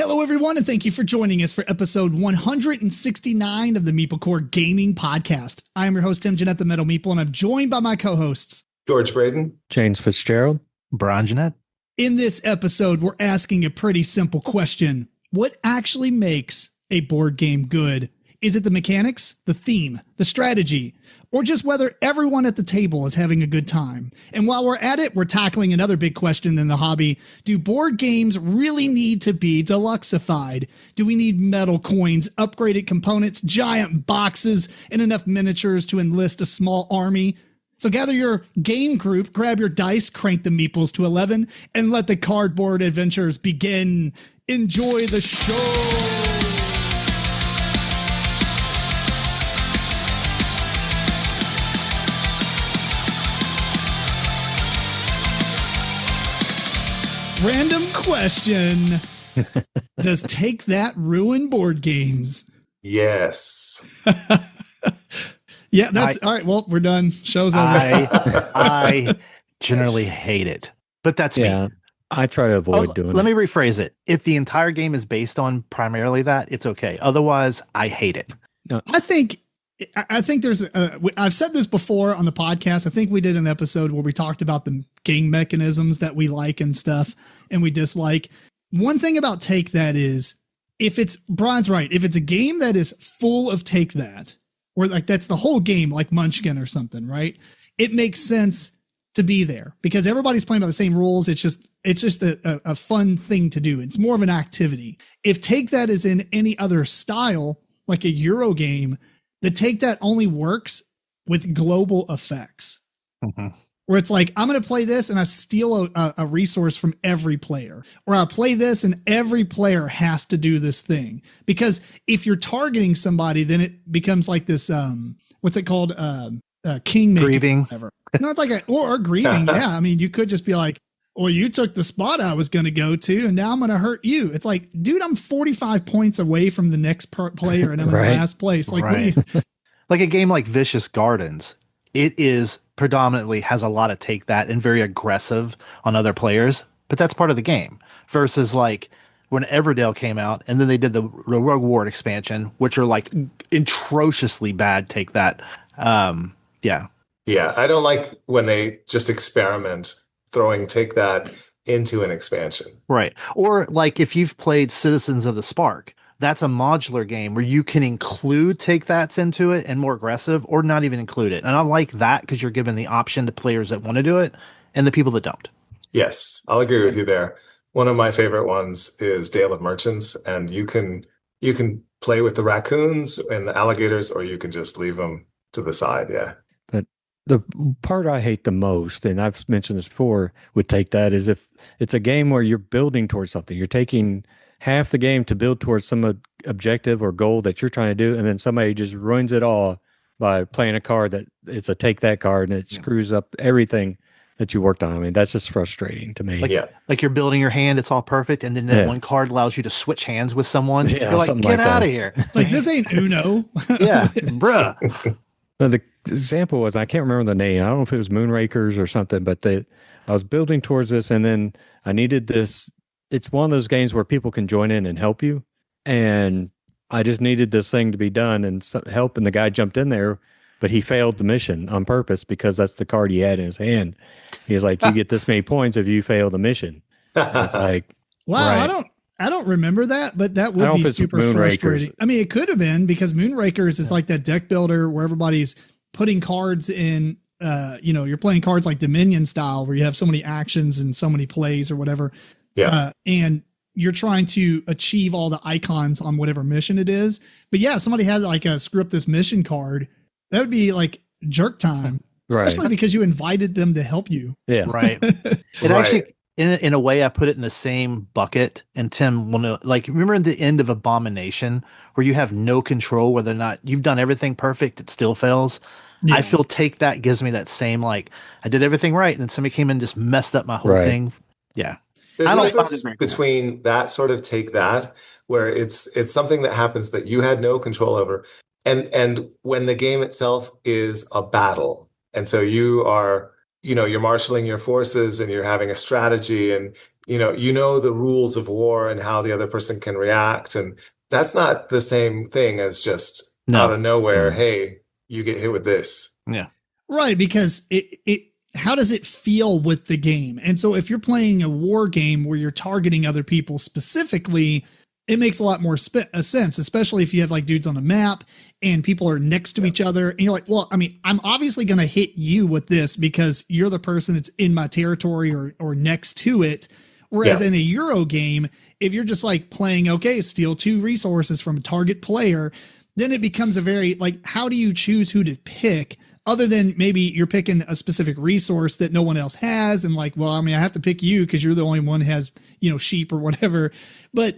Hello, everyone, and thank you for joining us for episode 169 of the MeepleCore Gaming Podcast. I am your host, Tim Jennette, the Metal Meeple, and I'm joined by my co-hosts, George Breden, James Fitzgerald, Breden, Jennette. In this episode, we're asking a pretty simple question. What actually makes a board game good? Is it the mechanics, the theme, the strategy, or just whether everyone at the table is having a good time? And while we're at it, we're tackling another big question in the hobby. Do board games really need to be deluxified? Do we need metal coins, upgraded components, giant boxes, and enough miniatures to enlist a small army? So gather your game group, grab your dice, crank the meeples to 11, and let the cardboard adventures begin. Enjoy the show! Random question. Does Take That ruin board games? Yes. Yeah, that's all right. Well, we're done. Show's over. I generally hate it, but that's me. I try to avoid doing it. Let me rephrase it. If the entire game is based on primarily that, it's okay. Otherwise, I hate it. No. I think there's I've said this before on the podcast. I think we did an episode where we talked about the game mechanisms that we like and stuff and we dislike. One thing about Take That is Brian's right. If it's a game that is full of Take That, or like that's the whole game, like Munchkin or something, right? It makes sense to be there because everybody's playing by the same rules. It's just a fun thing to do. It's more of an activity. If Take That is in any other style, like a Euro game, the Take That only works with global effects. Mm-hmm. Where it's like, I'm going to play this and I steal a resource from every player. Or I play this and every player has to do this thing. Because if you're targeting somebody, then it becomes like this, what's it called? Kingmaker. Grieving. No, it's like or grieving. Yeah. I mean, you could just be like, well, you took the spot I was going to go to, and now I'm going to hurt you. It's like, dude, I'm 45 points away from the next player, and I'm in last place. Like, right. What do you? Like a game like Vicious Gardens, it is predominantly has a lot of Take That and very aggressive on other players, but that's part of the game. Versus like when Everdale came out, and then they did the Rogue Ward expansion, which are like atrociously bad Take That. Yeah, I don't like when they just experiment throwing Take That into an expansion. Right. Or like if you've played Citizens of the Spark, that's a modular game where you can include Take That's into it and more aggressive or not even include it. And I like that because you're given the option to players that want to do it and the people that don't. Yes, I'll agree with you there. One of my favorite ones is Dale of Merchants, and you can play with the raccoons and the alligators, or you can just leave them to the side. Yeah. The part I hate the most, and I've mentioned this before, would Take That is if it's a game where you're building towards something. You're taking half the game to build towards some objective or goal that you're trying to do, and then somebody just ruins it all by playing a card that it's a Take That card, and it screws up everything that you worked on. I mean, that's just frustrating to me. Like you're building your hand, it's all perfect, and then that one card allows you to switch hands with someone. Yeah, you're like, get out of here. It's like, this ain't Uno. Yeah, bruh. The example was, I can't remember the name. I don't know if it was Moonrakers or something, but I was building towards this, and then I needed this. It's one of those games where people can join in and help you, and I just needed this thing to be done and help, and the guy jumped in there, but he failed the mission on purpose because that's the card he had in his hand. He's like, you get this many points if you fail the mission. And it's like, wow, right. I don't remember that, but that would be super frustrating. I mean, it could have been because Moonrakers is like that deck builder where everybody's putting cards in, you're playing cards like Dominion style where you have so many actions and so many plays or whatever. Yeah. And you're trying to achieve all the icons on whatever mission it is. But yeah, if somebody had like a screw up this mission card, that would be like jerk time, especially because you invited them to help you. Yeah. Right. It actually, in a way, I put it in the same bucket. And Tim will know, like, remember in the end of Abomination where you have no control whether or not you've done everything perfect, it still fails. Yeah. I feel Take That gives me that same, like, I did everything right, and then somebody came in and just messed up my whole thing. Yeah. There's a difference between that sort of Take That, where it's something that happens that you had no control over, and when the game itself is a battle, and so you are you're marshaling your forces and you're having a strategy, and the rules of war and how the other person can react, and that's not the same thing as just out of nowhere, hey, you get hit with this. Yeah. Right, because it how does it feel with the game? And so if you're playing a war game where you're targeting other people specifically, it makes a lot more sense, especially if you have like dudes on a map and people are next to each other. And you're like, well, I mean, I'm obviously going to hit you with this because you're the person that's in my territory or next to it. Whereas in a Euro game, if you're just like playing, okay, steal 2 resources from a target player, then it becomes a very like, how do you choose who to pick? Other than maybe you're picking a specific resource that no one else has. And like, well, I mean, I have to pick you because you're the only one who has, sheep or whatever. But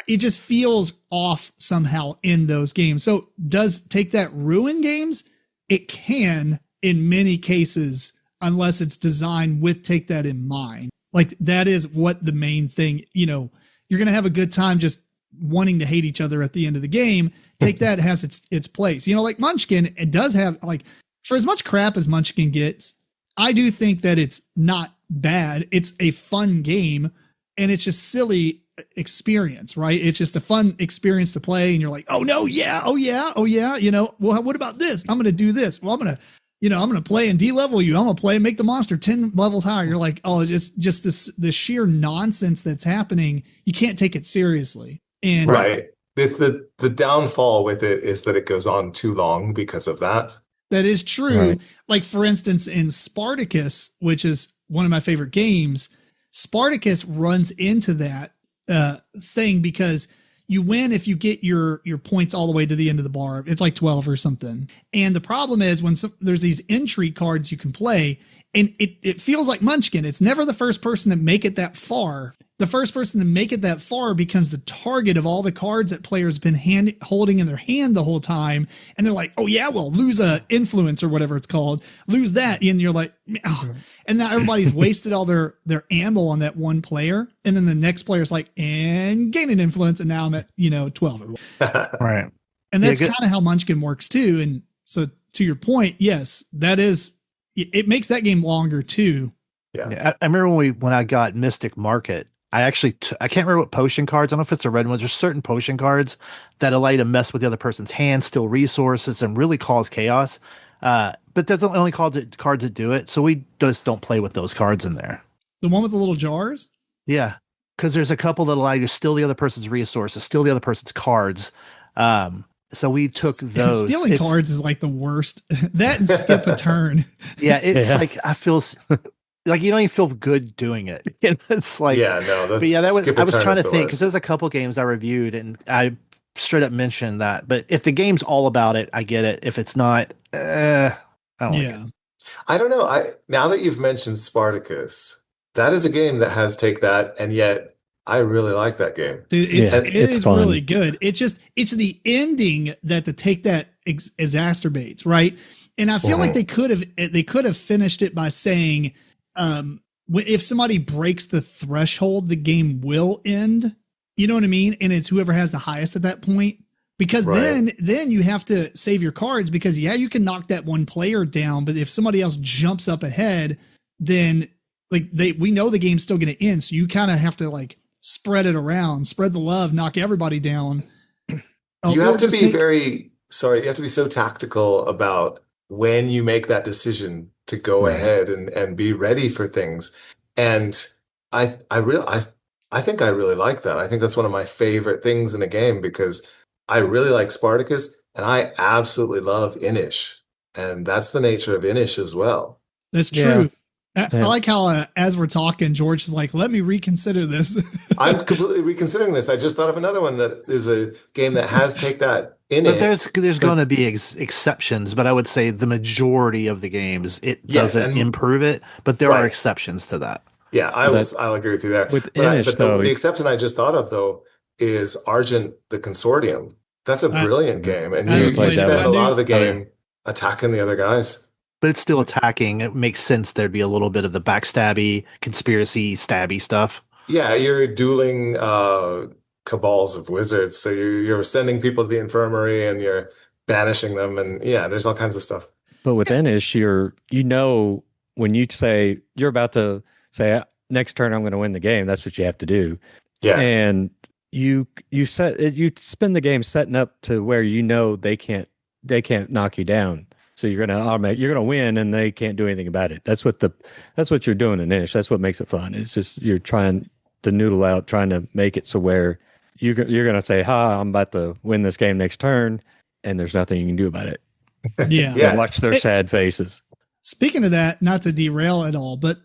it just feels off somehow in those games. So does Take That ruin games? It can in many cases, unless it's designed with Take That in mind. Like that is what the main thing, you're going to have a good time just wanting to hate each other at the end of the game. Take That has its place. Like Munchkin, it does have like, for as much crap as Munchkin gets, I do think that it's not bad. It's a fun game and it's just silly experience, right? It's just a fun experience to play. And you're like, oh no, yeah, oh yeah, oh yeah. Well, what about this? I'm going to do this. Well, I'm going to play and de-level you. I'm going to play and make the monster 10 levels higher. You're like, oh, just the sheer nonsense that's happening. You can't take it seriously. And right. The downfall with it is that it goes on too long because of that. That is true. Right. Like, for instance, in Spartacus, which is one of my favorite games, Spartacus runs into that thing because you win if you get your points all the way to the end of the bar. It's like 12 or something. And the problem is when there's these entry cards you can play, and it feels like Munchkin. It's never the first person to make it that far. The first person to make it that far becomes the target of all the cards that players have been holding in their hand the whole time. And they're like, oh yeah, well, lose a influence or whatever it's called. Lose that. And you're like, oh. And now everybody's wasted all their ammo on that one player. And then the next player's like, and gain an influence. And now I'm at, 12. Right. And that's kind of how Munchkin works too. And so to your point, yes, it makes that game longer too. Yeah. I remember when I got Mystic Market, I can't remember what potion cards. I don't know if it's the red ones. There's certain potion cards that allow you to mess with the other person's hand, steal resources, and really cause chaos. But that's the only cards that do it. So we just don't play with those cards in there. The one with the little jars? Yeah. Because there's a couple that allow you to steal the other person's resources, steal the other person's cards. So we took those. Stealing cards is like the worst. That and skip a turn. Yeah. It's like, I feel like you don't even feel good doing it. It's like, that's, but yeah, I was trying to think worst. because there's a couple games I reviewed and I straight up mentioned that. But if the game's all about it, I get it. If it's not, I don't like it. I don't know. Now that you've mentioned Spartacus, that is a game that has Take That, and yet I really like that game. Dude, it is fun. Really good. It's the ending that the Take That exacerbates, right? And I feel like they could have finished it by saying, if somebody breaks the threshold, the game will end. You know what I mean? And it's whoever has the highest at that point. Because then you have to save your cards because you can knock that one player down, but if somebody else jumps up ahead, then we know the game's still going to end. So you kind of have to like spread it around, spread the love, knock everybody down. You have to be you have to be so tactical about when you make that decision to go ahead and be ready for things. And I think I really like that. I think that's one of my favorite things in a game because I really like Spartacus and I absolutely love Inish. And that's the nature of Inish as well. That's true. I like how as we're talking, George is like, let me reconsider this. I'm completely reconsidering this. I just thought of another one that is a game that has Take That in it. There's going to be exceptions, but I would say the majority of the games, it doesn't improve it, but there are exceptions to that. Yeah, I'll agree with you there. With Inish, the exception I just thought of, though, is Argent the Consortium. That's a brilliant game, and you spend a lot of the game attacking the other guys. But it's still attacking. It makes sense there'd be a little bit of the backstabby, conspiracy, stabby stuff. Yeah, you're dueling cabals of wizards. So you're sending people to the infirmary and you're banishing them. And there's all kinds of stuff. But with Inish, when you say you're about to say next turn I'm going to win the game, that's what you have to do. Yeah. And you spend the game setting up to where they can't knock you down. So you're gonna win, and they can't do anything about it. That's what you're doing in Inish. That's what makes it fun. It's just you're trying to noodle out, trying to make it so where you're gonna say, "Ha, I'm about to win this game next turn," and there's nothing you can do about it. Yeah. And watch their sad faces. Speaking of that, not to derail at all, but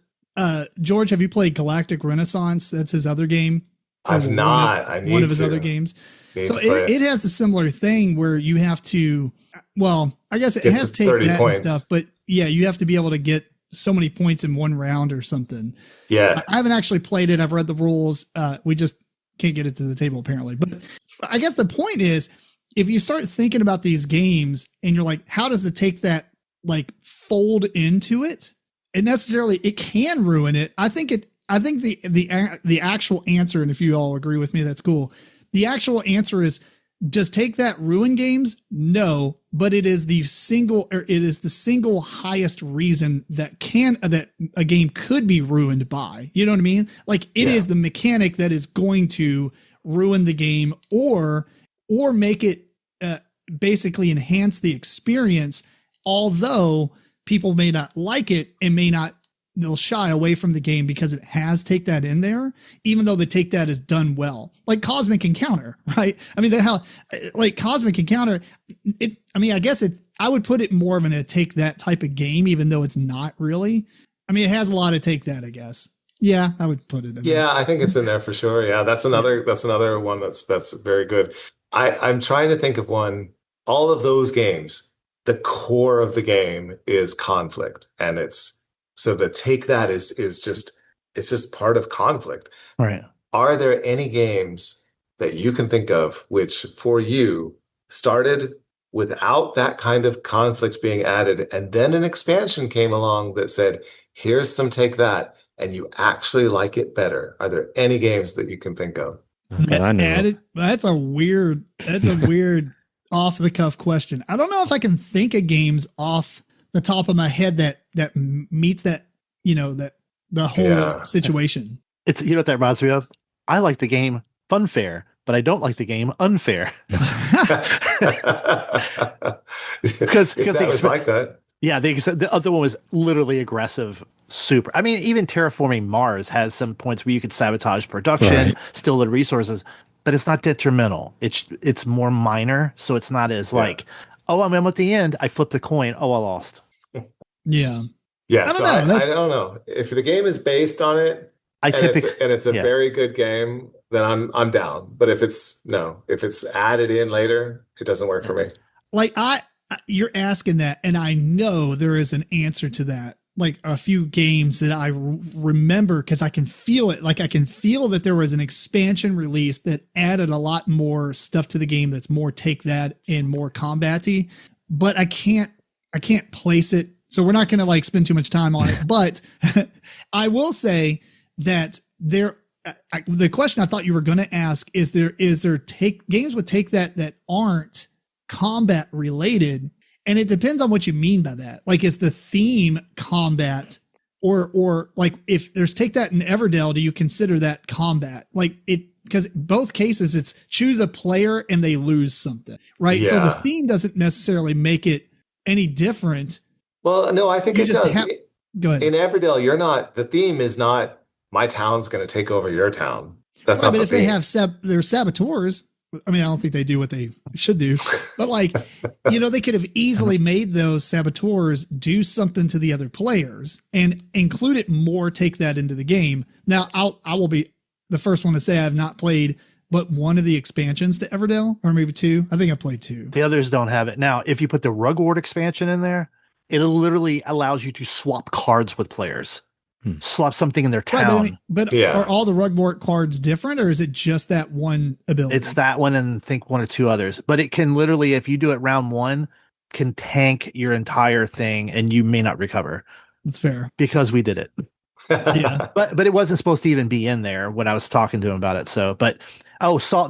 George, have you played Galactic Renaissance? That's his other game. I've not. I need one of his to. other games. So it has a similar thing where you have to, well, I guess it has take that points. and stuff, but yeah, you have to be able to get so many points in one round or something. Yeah. I haven't actually played it. I've read the rules. We just can't get it to the table apparently. But I guess the point is, if you start thinking about these games and you're like, how does the take that like fold into it? And necessarily it can ruin it. I think the actual answer, and if you all agree with me, that's cool. The actual answer is, does take that ruin games? No, but it is the single highest reason that a game could be ruined by. You know what I mean? Like it is the mechanic that is going to ruin the game or make it basically enhance the experience. Although people may not like it and they'll shy away from the game because it has take that in there, even though the take that is done well, like Cosmic Encounter, right? I mean, like Cosmic Encounter, I guess I would put it more of a take that type of game, even though it's not really. I mean, it has a lot of take that, I guess. Yeah, I would put it in there. I think it's in there for sure. Yeah, that's another one that's very good. I'm trying to think of one. All of those games, the core of the game is conflict, and so the take that is just part of conflict. Right. Are there any games that you can think of which for you started without that kind of conflict being added, and then an expansion came along that said, here's some take that, and you actually like it better? Are there any games that you can think of? I know. That's a weird off the cuff question. I don't know if I can think of games off the top of my head that meets that, that the whole situation. It's, what that reminds me of? I like the game Funfair, but I don't like the game Unfair. Because that was like that. Yeah, the other one was literally aggressive. Super. I mean, even Terraforming Mars has some points where you could sabotage production, steal the resources, but it's not detrimental. It's more minor, so it's not as like, oh, I'm at the end. I flipped a coin. Oh, I lost. Yeah. Yeah. I don't know if the game is based on it. It's a very good game, then I'm down. But if it's added in later, it doesn't work for me. Like you're asking that, and I know there is an answer to that. Like a few games that I remember because I can feel it. Like I can feel that there was an expansion release that added a lot more stuff to the game that's more take that and more combat-y, but I can't place it. So we're not going to like spend too much time on it, but I will say that the question I thought you were going to ask is there games with take that aren't combat related. And it depends on what you mean by that. Like, is the theme combat or like if there's take that in Everdell, do you consider that combat? Like because both cases it's choose a player and they lose something, right? Yeah. So the theme doesn't necessarily make it any different. Well, no, I think it does. Go ahead. In Everdell, the theme is not my town's going to take over your town. That's not. But the if theme. they have their saboteurs, I mean, I don't think they do what they should do, but like, they could have easily made those saboteurs do something to the other players and include it more, take that into the game. Now I will be the first one to say I have not played but one of the expansions to Everdell, or maybe two. I think I played two. The others don't have it. Now, if you put the Rug Ward expansion in there, it literally allows you to swap cards with players. Swap something in their town. Right, but are all the Rugboard cards different, or is it just that one ability? It's that one and think one or two others. But it can literally, if you do it round one, can tank your entire thing and you may not recover. That's fair. Because we did it. Yeah. But it wasn't supposed to even be in there when I was talking to him about it. So,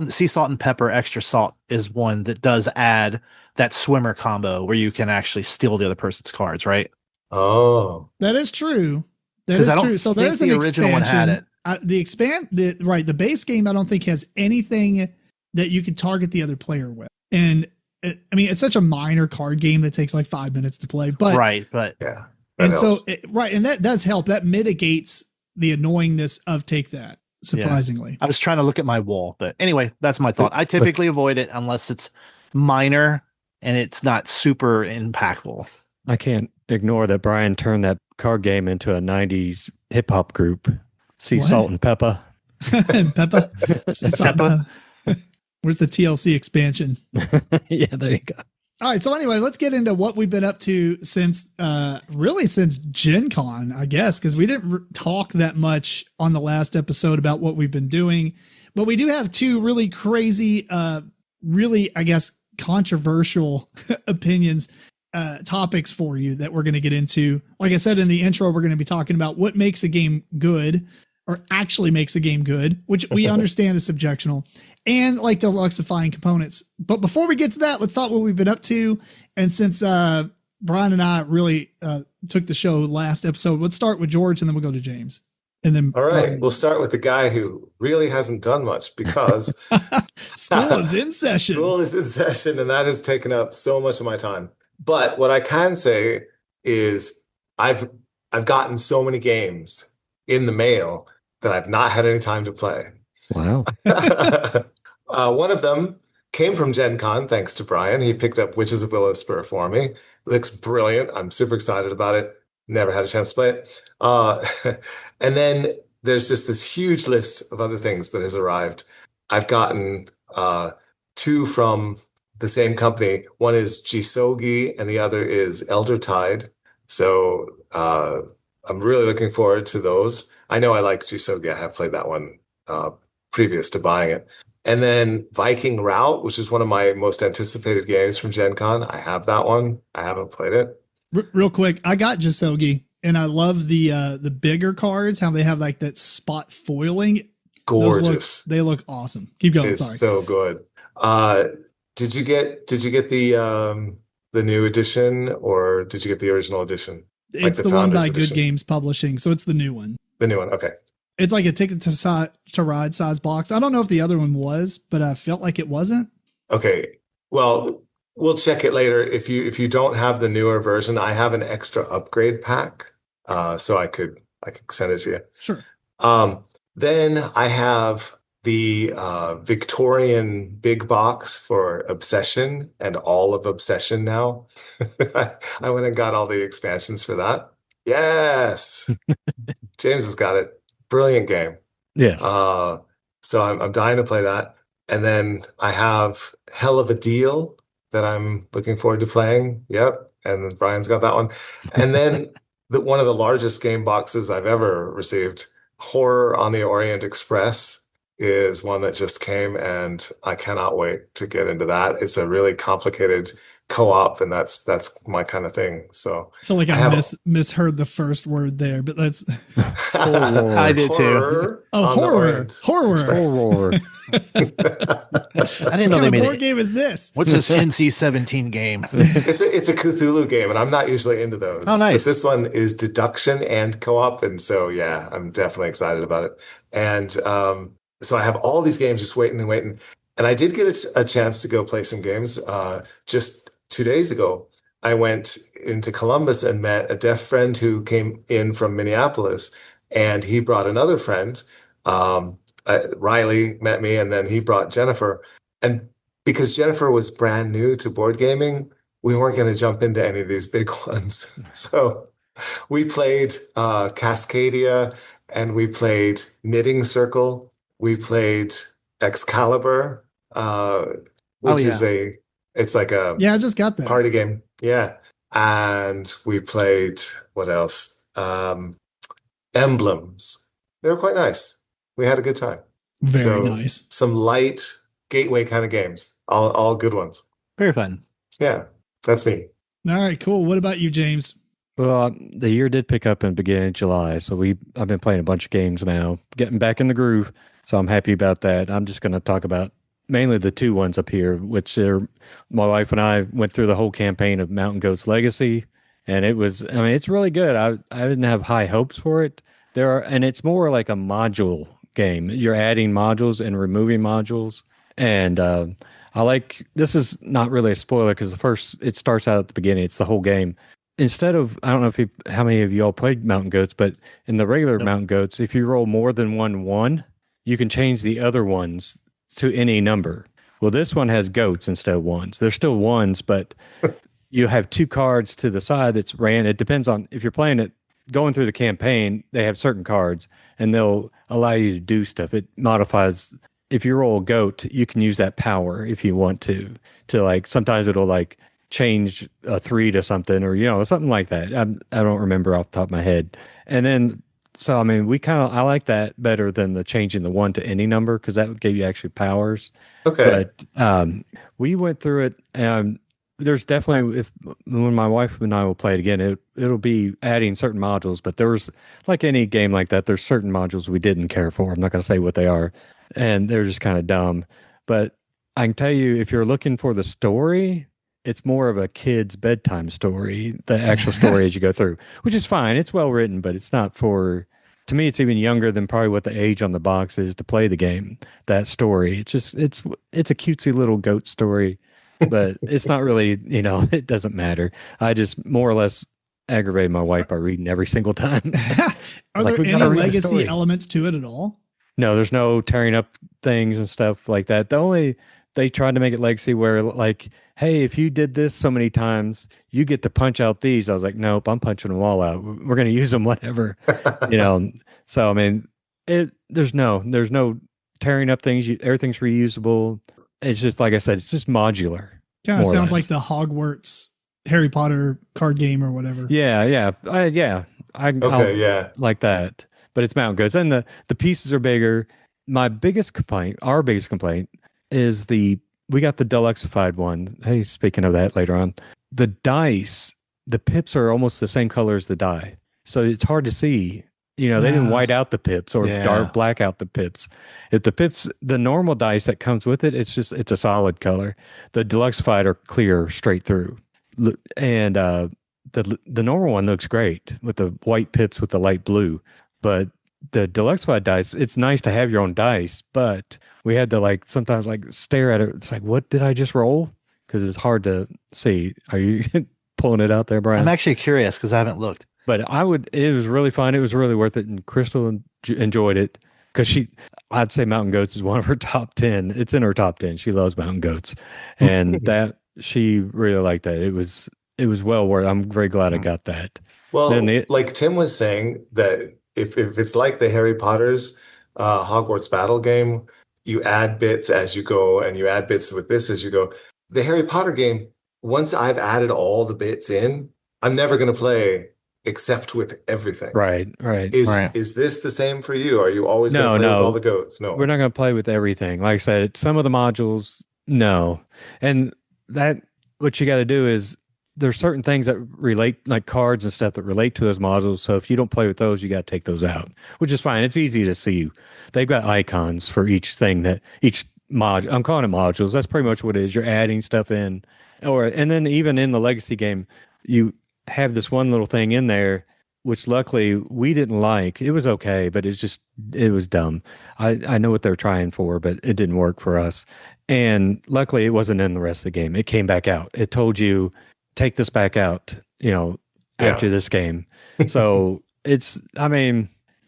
sea salt and pepper extra salt is one that does add that swimmer combo where you can actually steal the other person's cards, right? Oh, That is true. That 'Cause is I don't true. So think there's an the original one had expansion. it. The base game I don't think has anything that you can target the other player with. And it's such a minor card game that takes like 5 minutes to play, but Right, but yeah. and helps. And that does help. That mitigates the annoyingness of Take That, surprisingly. I was trying to look at my wall, but anyway, that's my thought. I typically avoid it unless it's minor and it's not super impactful. I can't ignore that Brian turned that card game into a 90s hip hop group. See Salt and Peppa. And Peppa. Peppa. Where's the TLC expansion? Yeah, there you go. All right. So anyway, let's get into what we've been up to since Gen Con, I guess, because we didn't talk that much on the last episode about what we've been doing. But we do have two really crazy, really, I guess, controversial opinions, topics for you that we're going to get into. Like I said in the intro, we're going to be talking about what makes a game good, or actually makes a game good, which we understand is subjectional, and like deluxifying components. But before we get to that, let's talk what we've been up to. And since Brian and I really took the show last episode, let's start with George and then we'll go to James. And then all right, we'll start with the guy who really hasn't done much because school is in session. School is in session, and that has taken up so much of my time. But what I can say is I've gotten so many games in the mail that I've not had any time to play. Wow. One of them came from Gen Con, thanks to Brian. He picked up Witches of Willow Spur for me. It looks brilliant. I'm super excited about it. Never had a chance to play it. And then there's just this huge list of other things that has arrived. I've gotten two from the same company. One is Jisogi and the other is Eldertide. So I'm really looking forward to those. I know I like Jisogi. I have played that one previous to buying it. And then Viking Route, which is one of my most anticipated games from Gen Con. I have that one. I haven't played it. Real quick, I got Jisogi, and I love the bigger cards, how they have like that spot foiling. Gorgeous. They look awesome. Keep going. It's Sorry. so good. Did you get the new edition, or did you get the original edition? It's like the one by edition? Good Games Publishing, so it's the new one. The new one, okay. It's like a Ticket to Ride size box. I don't know if the other one was, but I felt like it wasn't. Okay. Well, we'll check it later. If you don't have the newer version, I have an extra upgrade pack, so I could send it to you. Sure. Then I have the Victorian big box for Obsession and all of Obsession now. I went and got all the expansions for that. Yes. James has got it. Brilliant game. Yes. So I'm dying to play that. And then I have Hell of a Deal that I'm looking forward to playing. Yep. And then Brian's got that one. And then one of the largest game boxes I've ever received, Horror on the Orient Express, is one that just came, and I cannot wait to get into that. It's a really complicated co-op, and that's my kind of thing. So I feel like I misheard the first word there, but that's I did too. Oh, horror. I didn't know they made what it. game is this? What's this NC-17 game? It's a Cthulhu game, and I'm not usually into those. Oh, nice. But this one is deduction and co-op, and so yeah, I'm definitely excited about it. And so I have all these games just waiting. And I did get a chance to go play some games. Just 2 days ago, I went into Columbus and met a deaf friend who came in from Minneapolis, and he brought another friend. Riley met me, and then he brought Jennifer. And because Jennifer was brand new to board gaming, we weren't going to jump into any of these big ones. So we played Cascadia, and we played Knitting Circle. We played Excalibur, which is it's like a I just got that party game. Yeah. And we played, what else? Emblems. They were quite nice. We had a good time. Very nice. Some light gateway kind of games. All good ones. Very fun. Yeah. That's me. All right, cool. What about you, James? Well, the year did pick up in the beginning of July, so I've been playing a bunch of games now, getting back in the groove. So I'm happy about that. I'm just going to talk about mainly the two ones up here, which are my wife and I went through the whole campaign of Mountain Goat's Legacy, and it was. I mean, it's really good. I didn't have high hopes for it. And it's more like a module game. You're adding modules and removing modules, and I like. This is not really a spoiler because it starts out at the beginning. It's the whole game. Instead of, I don't know how many of you all played Mountain Goats, but in the regular Mountain Goats, if you roll more than one, you can change the other ones to any number. Well, this one has goats instead of ones. They're still ones, but you have 2 cards to the side that's ran. It depends on if you're playing it, going through the campaign, they have certain cards and they'll allow you to do stuff. It modifies. If you roll a goat, you can use that power if you want to like, sometimes it'll like change a 3 to something or, something like that. I don't remember off the top of my head. And then, so, I mean, I like that better than the changing the 1 to any number because that gave you actually powers. Okay. But we went through it. There's definitely, when my wife and I will play it again, it'll be adding certain modules, but there was, like any game like that, there's certain modules we didn't care for. I'm not going to say what they are. And they're just kind of dumb. But I can tell you, if you're looking for the story, it's more of a kid's bedtime story, the actual story as you go through, which is fine. It's well written, but it's not to me, it's even younger than probably what the age on the box is to play the game, that story. It's just, it's a cutesy little goat story, but it's not really, it doesn't matter. I just more or less aggravated my wife by reading every single time. Are there any legacy elements to it at all? No, there's no tearing up things and stuff like that. They tried to make it legacy where like, hey, if you did this so many times, you get to punch out these. I was like, nope, I'm punching them all out. We're going to use them, whatever, So, I mean, there's no tearing up things. Everything's reusable. It's just, like I said, it's just modular. Kind of sounds like the Hogwarts Harry Potter card game or whatever. Yeah. I like that, but it's Mountain Goats and the pieces are bigger. Our biggest complaint is we got the Deluxified one. Hey, speaking of that later on, the dice, the pips are almost the same color as the die. So it's hard to see. They didn't white out the pips or dark black out the pips. If the pips, the normal dice that comes with it, it's a solid color. The Deluxified are clear straight through. And the normal one looks great with the white pips with the light blue. But the Deluxified dice, it's nice to have your own dice, but we had to sometimes stare at it. It's like, what did I just roll? Because it's hard to see. Are you pulling it out there, Brian? I'm actually curious because I haven't looked. But it was really fun. It was really worth it. And Crystal enjoyed it because I'd say Mountain Goats is one of her top 10. It's in her top 10. She loves Mountain Goats. And she really liked that. It was well worth it. I'm very glad I got that. Well, like Tim was saying, that if it's like the Harry Potter's Hogwarts battle game, you add bits as you go and you add bits with this as you go. The Harry Potter game, once I've added all the bits in, I'm never going to play except with everything. Right. Is this the same for you? Are you always going to play with all the goats? No. We're not going to play with everything. Like I said, some of the modules, no. And that, what you got to do is there's certain things that relate, like cards and stuff that relate to those modules. So if you don't play with those, you got to take those out, which is fine. It's easy to see. They've got icons for each thing each mod. I'm calling it modules. That's pretty much what it is. You're adding stuff in, and then even in the legacy game, you have this one little thing in there, which luckily we didn't like. It was okay, but it was dumb. I know what they're trying for, but it didn't work for us. And luckily it wasn't in the rest of the game. It came back out. It told you, take this back out, after this game. So like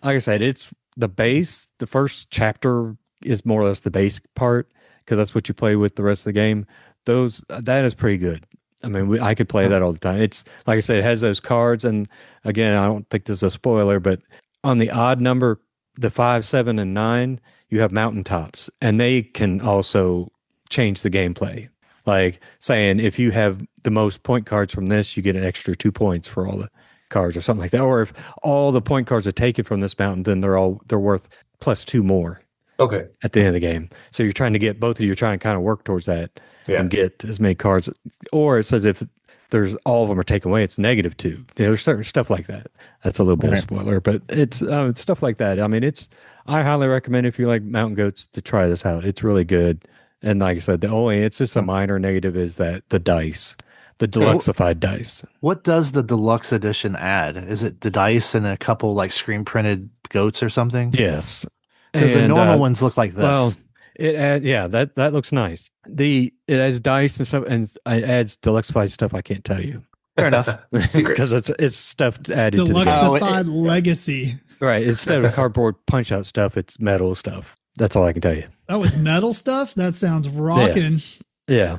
I said, it's the base. The first chapter is more or less the base part because that's what you play with the rest of the game. That is pretty good. I mean, I could play that all the time. It's like I said, it has those cards. And again, I don't think this is a spoiler, but on the odd number, the 5, 7, and 9, you have mountaintops, and they can also change the gameplay. Like saying, if you have the most point cards from this, you get an extra 2 points for all the cards or something like that. Or if all the point cards are taken from this mountain, then they're worth plus 2 more. Okay. At the end of the game. So you're trying to get both of you trying to kind of work towards that and get as many cards. Or it says if there's all of them are taken away, it's -2. There's certain stuff like that. That's a little bit of a spoiler, but it's stuff like that. I mean, I highly recommend if you like Mountain Goats to try this out. It's really good. And like I said, it's just a minor negative is that the dice The Deluxified dice. What does the deluxe edition add? Is it the dice and a couple like screen printed goats or something? Yes. Because the normal ones look like this. Well, that looks nice. It adds dice and stuff, and it adds Deluxified stuff I can't tell you. Fair enough. Secrets. Because it's stuff added to the game. Deluxified Legacy. Right. Instead of cardboard punch out stuff, it's metal stuff. That's all I can tell you. Oh, it's metal stuff? That sounds rocking. Yeah.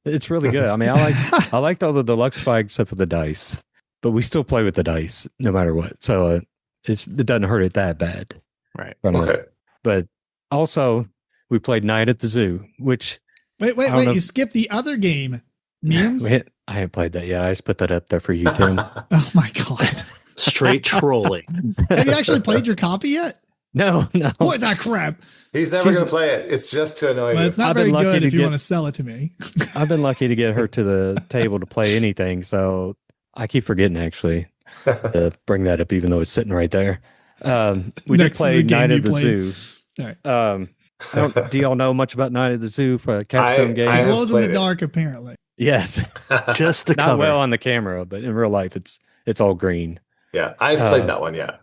It's really good. I mean, I liked all the Deluxified except for the dice, but we still play with the dice no matter what. So it doesn't hurt it that bad. Right. Okay. But also, we played Night at the Zoo, which Wait! You skipped the other game, memes. I haven't played that yet. I just put that up there for you, Tim. Oh my god! Straight trolling. Have you actually played your copy yet? No. What that crap? He's never going to play it. It's just to annoy Well, you. it's not very good if you want to sell it to me. I've been lucky to get her to the table to play anything, so I keep forgetting actually to bring that up, even though it's sitting right there. We did play Night at the Zoo. All right. Do y'all know much about Night at the Zoo for a capstone game? It glows in the dark, apparently. Yes. Just the Not cover. well on the camera, but in real life, it's all green. Yeah, I've played that one. Yeah.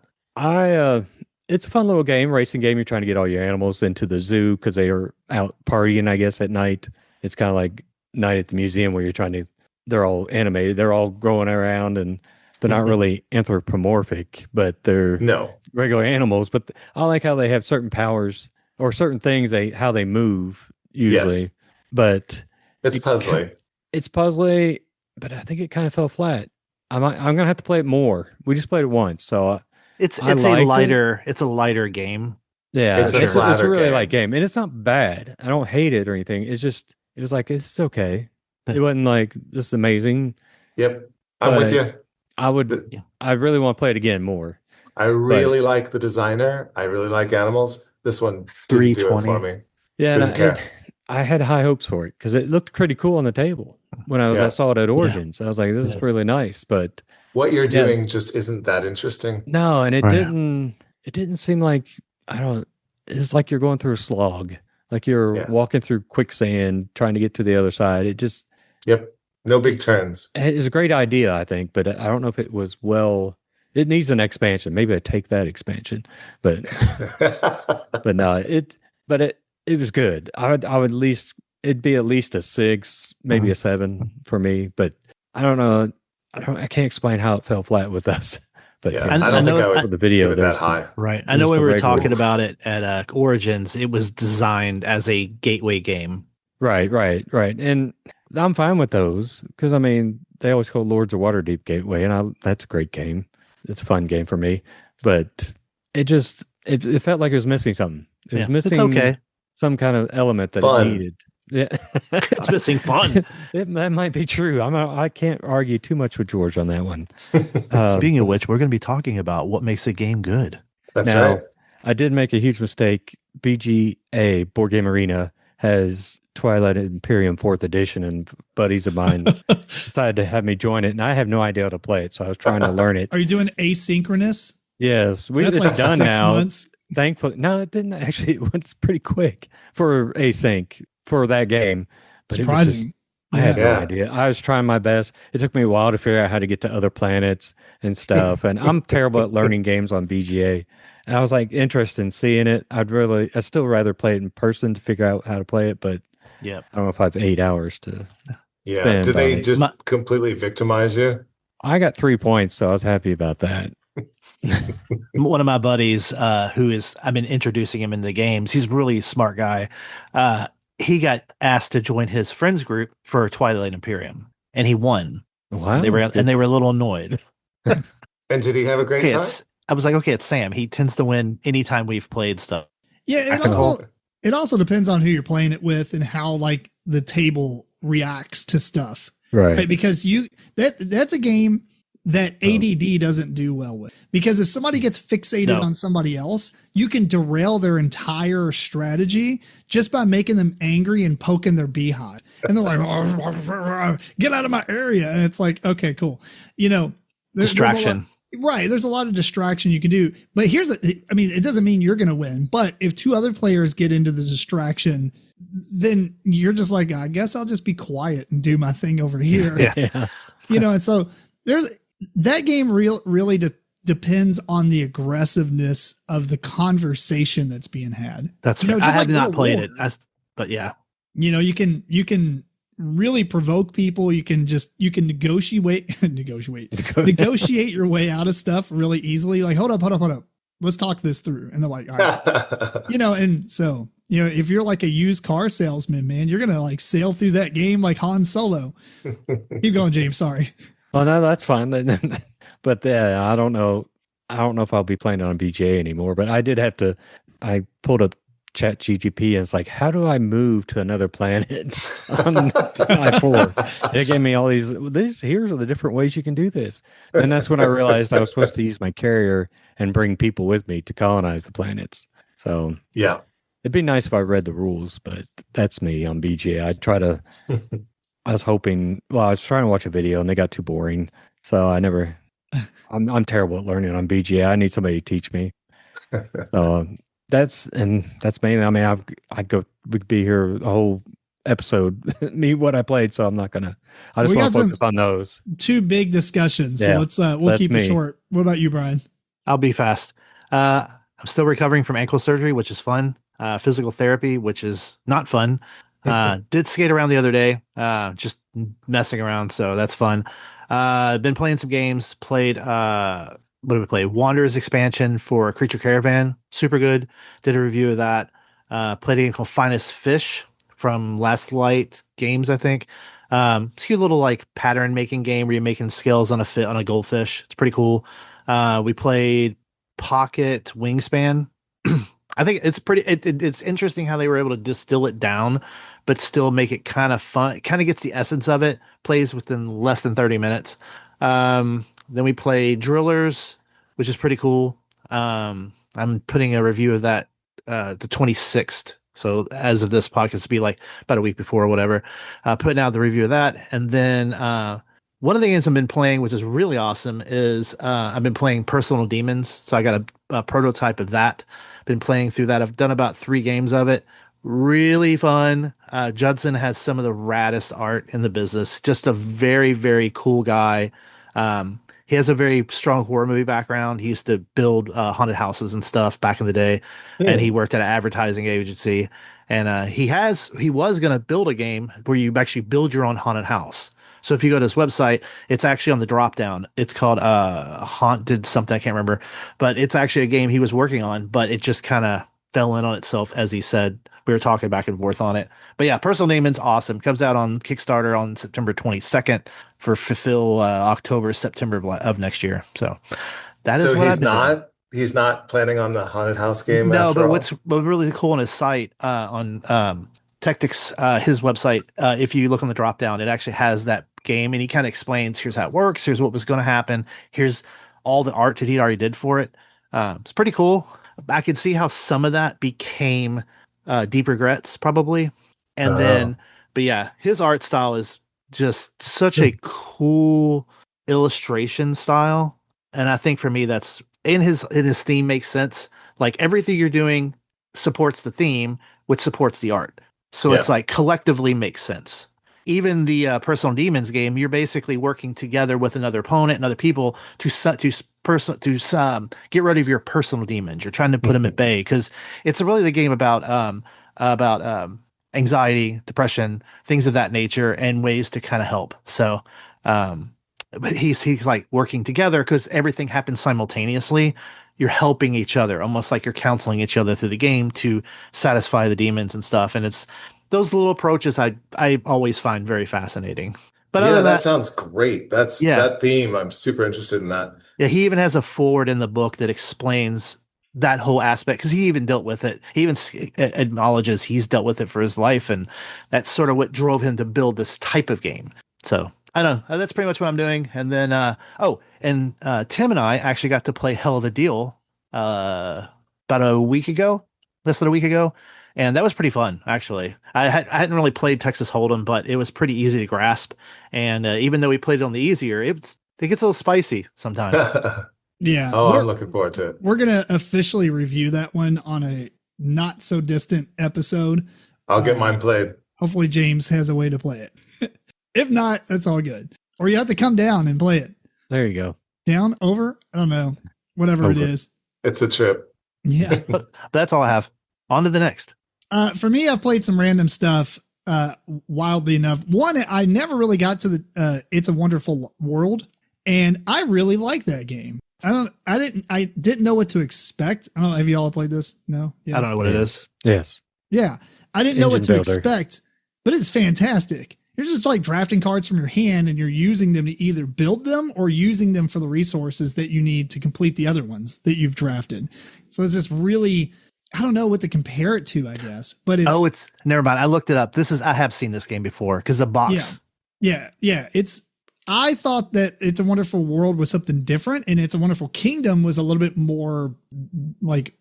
It's a fun little game, racing game. You're trying to get all your animals into the zoo because they are out partying, I guess, at night. It's kind of like Night at the Museum where they're all animated. They're all growing around and they're not really anthropomorphic, but they're regular animals. But I like how they have certain powers or certain things, how they move usually. Yes. But it's puzzling. It's puzzling, but I think it kind of fell flat. I'm going to have to play it more. We just played it once, so... It's a lighter game. Yeah, it's a really light game, and it's not bad. I don't hate it or anything. It was like it's okay. It wasn't like this is amazing. Yep, I'm with you. I really want to play it again more. I really like the designer. I really like animals. This one didn't do it for me. Yeah, didn't care. I had high hopes for it because it looked pretty cool on the table when I saw it at Origins. I was like, this is really nice, but. What you're doing just isn't that interesting. No, and it didn't seem like it was like you're going through a slog. Like you're walking through quicksand trying to get to the other side. It just no big turns. It was a great idea, I think, but I don't know if it was it needs an expansion. Maybe I take that expansion. But but no, it was good. I would at least it'd be at least a 6, maybe a 7 for me, but I don't know. I can't explain how it fell flat with us, but I don't think I would the video give it that high. Right. I know we were talking about it at Origins. It was designed as a gateway game. Right. And I'm fine with those because I mean they always call Lords of Waterdeep gateway, and that's a great game. It's a fun game for me, but it felt like it was missing something. It was missing some kind of element that it needed. Yeah, it's missing fun. That might be true. I can't argue too much with George on that one. Speaking of which, we're going to be talking about what makes a game good. That's right. I did make a huge mistake. BGA Board Game Arena has Twilight Imperium 4th edition, and buddies of mine decided to have me join it, and I have no idea how to play it, so I was trying to learn it. Are you doing asynchronous? Yes, it's like done 6 now. Months. Thankfully, no, it didn't actually. It went pretty quick for async for that game. But surprising. I had no idea. I was trying my best. It took me a while to figure out how to get to other planets and stuff. And I'm terrible at learning games on BGA. And I was like interested in seeing it. I'd still rather play it in person to figure out how to play it. But I don't know if I have 8 hours to. Yeah. Did they just completely victimize you? I got 3 points, so I was happy about that. One of my buddies, I've been introducing him into the games. He's a really smart guy. He got asked to join his friends group for Twilight Imperium, and he won. Wow! They were a little annoyed. And did he have a great time? I was like, okay, it's Sam. He tends to win anytime we've played stuff. Yeah, it also depends on who you're playing it with and how like the table reacts to stuff, right? Because that's a game that ADD doesn't do well with, because if somebody gets fixated on somebody else, you can derail their entire strategy just by making them angry and poking their behind. And they're like, get out of my area. And it's like, okay, cool. Distraction. There's a lot of distraction you can do. But it doesn't mean you're going to win. But if 2 other players get into the distraction, then you're just like, I guess I'll just be quiet and do my thing over here. Yeah. And so there's that game really depends on the aggressiveness of the conversation that's being had. That's right. I have not played it, but yeah. You can really provoke people. You can negotiate your way out of stuff really easily. Like, hold up. Let's talk this through. And they're like, all right. And so, if you're like a used car salesman, man, you're going to like sail through that game like Han Solo. Keep going, James. Sorry. Oh, no, that's fine. But I don't know. I don't know if I'll be playing it on BGA anymore, but I pulled up Chat GTP and it's like, how do I move to another planet on I4? It gave me all here's the different ways you can do this. And that's when I realized I was supposed to use my carrier and bring people with me to colonize the planets. So yeah, it'd be nice if I read the rules, but that's me on BGA. I was trying to watch a video and they got too boring. So I'm terrible at learning on BGA. I need somebody to teach me. So that's mainly, I mean, we could be here a whole episode, what I played. So I'm not going to, I just want to focus on those. Two big discussions. Yeah. So we'll keep it short. What about you, Brian? I'll be fast. I'm still recovering from ankle surgery, which is fun. Physical therapy, which is not fun. Did skate around the other day, just messing around. So that's fun. Been playing some games, played, what did we play? Wanderer's expansion for Creature Caravan. Super good. Did a review of that. Played a game called Finest Fish from Last Light Games, I think. It's a cute little like pattern making game where you're making scales on a goldfish. It's pretty cool. We played Pocket Wingspan. I think it's it's interesting how they were able to distill it down, but still make it kind of fun. It kind of gets the essence of it. Plays within less than 30 minutes. Then we play Drillers, which is pretty cool. I'm putting a review of that the 26th. So as of this podcast, be like about a week before or whatever. Putting out the review of that. And then one of the games I've been playing, which is really awesome, is I've been playing Personal Demons. So I got a prototype of that. Been playing through that. I've done about 3 games of it. Really fun. Judson has some of the raddest art in the business. Just a very, very cool guy. He has a very strong horror movie background. He used to build haunted houses and stuff back in the day, and he worked at an advertising agency. And he was going to build a game where you actually build your own haunted house. So if you go to his website, it's actually on the drop down. It's called Haunted something, I can't remember, but it's actually a game he was working on, but it just kind of fell in on itself, as he said. We were talking back and forth on it. But yeah, Personal Demons, awesome. Comes out on Kickstarter on September 22nd for fulfill October, September of next year. So that is what he's not planning on the haunted house game. No, but what's really cool on his site, on Tactics, his website, if you look on the drop down, it actually has that game, and he kind of explains, here's how it works, here's what was going to happen, here's all the art that he already did for it. It's pretty cool. I could see how some of that became Deep Regrets probably. And then, but yeah, his art style is just such a cool illustration style. And I think for me, that's in his theme makes sense. Like everything you're doing supports the theme, which supports the art. So it's like collectively makes sense. Even the Personal Demons game, you're basically working together with another opponent and other people to get rid of your personal demons. You're trying to put them at bay, because it's really the game about anxiety, depression, things of that nature, and ways to kind of help. So but he's like working together because everything happens simultaneously. You're helping each other, almost like you're counseling each other through the game to satisfy the demons and stuff. And it's those little approaches I always find very fascinating. But yeah, that sounds great. That theme. I'm super interested in that. Yeah, he even has a forward in the book that explains that whole aspect, because he even dealt with it. He even acknowledges he's dealt with it for his life, and that's sort of what drove him to build this type of game. So I don't know. That's pretty much what I'm doing. And then, Tim and I actually got to play Hell of a Deal about a week ago, less than a week ago. And that was pretty fun, actually. I hadn't really played Texas Hold'em, but it was pretty easy to grasp. And even though we played it on the easier, it gets a little spicy sometimes. Yeah. Oh, I'm looking forward to it. We're going to officially review that one on a not so distant episode I'll get mine played. Hopefully James has a way to play it. If not, that's all good. Or you have to come down and play it. There you go. Down, over? I don't know. Whatever it is. It's a trip. Yeah. That's all I have. On to the next. For me, I've played some random stuff, wildly enough. One, I never really got to the It's a Wonderful World, and I really like that game. I didn't know what to expect. I don't know. Have you all played this? No? Yes. I don't know what it is. Yes. Yeah. I didn't know what to expect, but it's fantastic. You're just like drafting cards from your hand and you're using them to either build them or using them for the resources that you need to complete the other ones that you've drafted. So it's just really, I don't know what to compare it to, I guess, but it's never mind. I looked it up. I have seen this game before because the box. Yeah. I thought that It's a Wonderful World was something different, and It's a Wonderful Kingdom was a little bit more like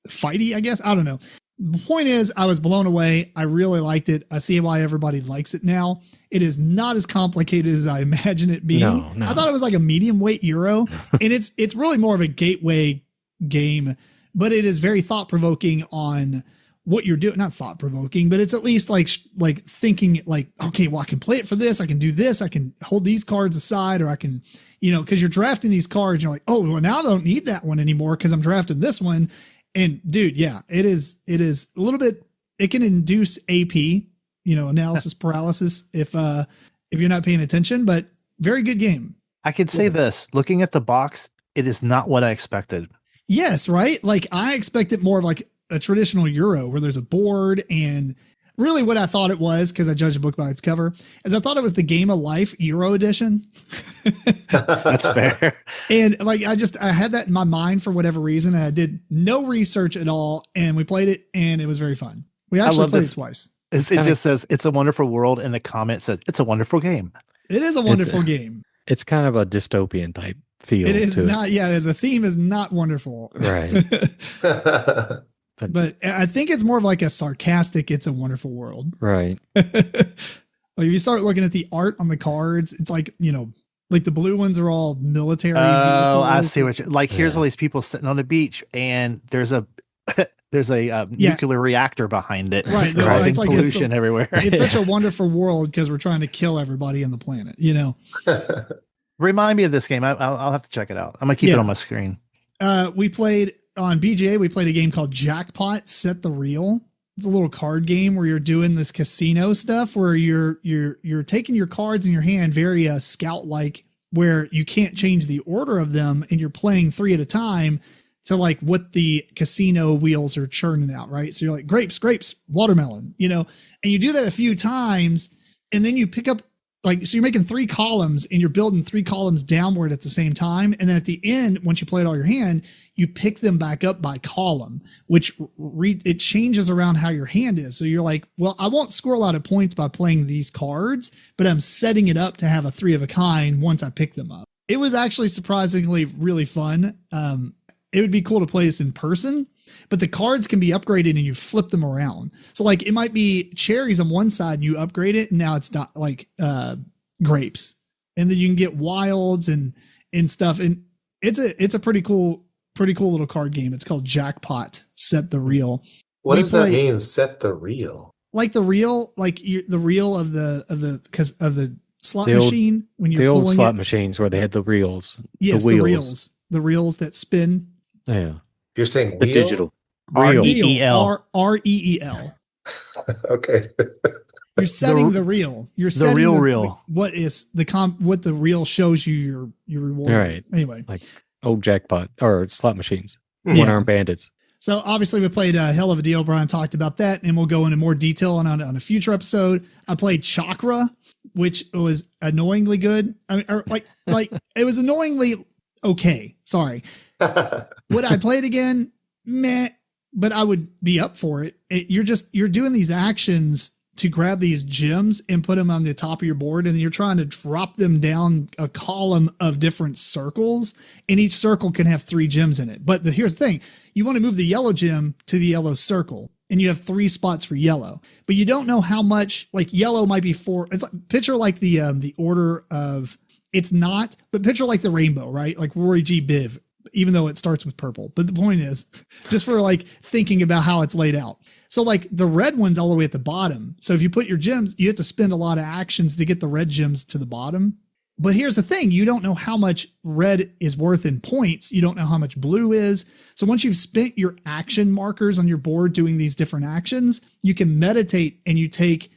fighty, I guess. I don't know. The point is, I was blown away. I really liked it. I see why everybody likes it now. It is not as complicated as I imagine it being. No. I thought it was like a medium weight Euro, and it's really more of a gateway game, but it is very thought provoking on what you're doing. Not thought provoking, but it's at least like thinking like, okay, well, I can play it for this. I can do this. I can hold these cards aside, or I can, because you're drafting these cards. You're like, oh, well, now I don't need that one anymore because I'm drafting this one. And dude, yeah, it is a little bit, it can induce AP, analysis paralysis if you're not paying attention, but very good game. I could say this, looking at the box, it is not what I expected. Yes. Right. Like I expected more of like a traditional Euro where there's a board, and really what I thought it was, because I judge a book by its cover, is I thought it was the Game of Life Euro edition. That's fair. And like, I had that in my mind for whatever reason. And I did no research at all. And we played it and it was very fun. We actually played it twice. It just says It's a Wonderful World. And the comment says it's a wonderful game. It is a wonderful game. It's kind of a dystopian type feel. It is not. Yeah. The theme is not wonderful. Right. But I think it's more of like a sarcastic It's a Wonderful World. Right. Like if you start looking at the art on the cards, it's like, like the blue ones are all military. Oh, I see what you like. Here's all these people sitting on the beach, and there's a nuclear reactor behind it, right? Causing it's like pollution everywhere. It's such a wonderful world because we're trying to kill everybody on the planet. Remind me of this game. I'll have to check it out. I'm gonna keep it on my screen. We played on BGA. We played a game called Jackpot Set the Reel. It's a little card game where you're doing this casino stuff where you're taking your cards in your hand, very scout like, where you can't change the order of them, and you're playing 3 at a time to like what the casino wheels are churning out, right? So you're like grapes, watermelon, and you do that a few times, and then you pick up so you're making 3 columns and you're building 3 columns downward at the same time. And then at the end, once you play it all your hand, you pick them back up by column, which it changes around how your hand is. So you're like, well, I won't score a lot of points by playing these cards, but I'm setting it up to have a 3 of a kind once I pick them up. It was actually surprisingly really fun. It would be cool to play this in person, but the cards can be upgraded and you flip them around. So like it might be cherries on one side, you upgrade it, and now it's not like grapes. And then you can get wilds and stuff. And it's a pretty cool little card game. It's called Jackpot Set the Reel. What does that mean? Set the reel? Like the reel, the reel of the slot machine when you're the pulling old slot machines where they had the reels. Yes, the reels that spin. Yeah. You're saying the wheel? Digital. R-E-E-L. R-E-E-L. Okay. You're setting the reel. You're setting the reel. What is what the reel shows you your reward. Right. Anyway. Like old jackpot or slot machines. One-armed bandits. So obviously we played a hell of a deal. Brian talked about that, and we'll go into more detail on a future episode. I played Chakra, which was annoyingly good. I mean, or like it was annoyingly okay. Sorry. Would I play it again? Meh. But I would be up for it. You're doing these actions to grab these gems and put them on the top of your board, and then you're trying to drop them down a column of different circles, and each circle can have 3 gems in it. But here's the thing. You want to move the yellow gem to the yellow circle, and you have 3 spots for yellow, but you don't know how much. Like yellow might be 4. It's like, picture like the order of, it's not, but picture like the rainbow, right? Like Rory G. Biv, even though it starts with purple. But the point is, just for like thinking about how it's laid out. So like the red one's all the way at the bottom. So if you put your gems, you have to spend a lot of actions to get the red gems to the bottom. But here's the thing, you don't know how much red is worth in points. You don't know how much blue is. So once you've spent your action markers on your board doing these different actions, you can meditate and you take,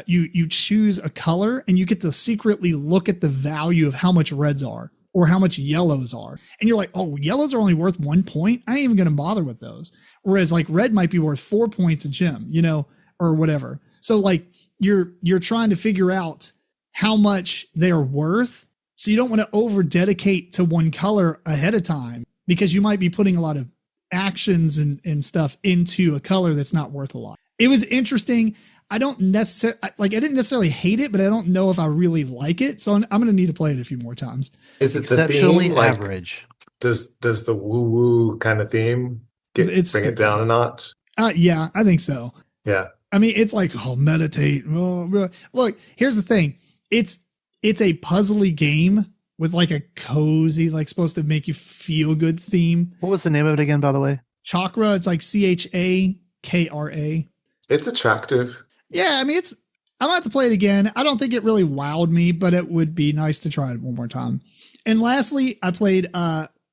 you choose a color and you get to secretly look at the value of how much reds are or how much yellows are. And you're like, oh, yellows are only worth 1 point. I ain't even going to bother with those. Whereas like red might be worth 4 points a gem, you know, or whatever. So like you're trying to figure out how much they're worth. So you don't want to over dedicate to one color ahead of time because you might be putting a lot of actions and stuff into a color that's not worth a lot. It was interesting. I didn't necessarily hate it, but I don't know if I really like it. So I'm going to need to play it a few more times. Is it Exceptionally the theme? Like, average. Does the woo woo kind of theme bring it down a notch? Yeah, I think so. Yeah. I mean, it's like, oh, meditate. Oh, look, here's the thing. It's a puzzly game with like a cozy, like supposed to make you feel good theme. What was the name of it again, by the way? Chakra. It's like Chakra. It's attractive. Yeah, I mean, I'm gonna have to play it again. I don't think it really wowed me, but it would be nice to try it one more time. And lastly, I played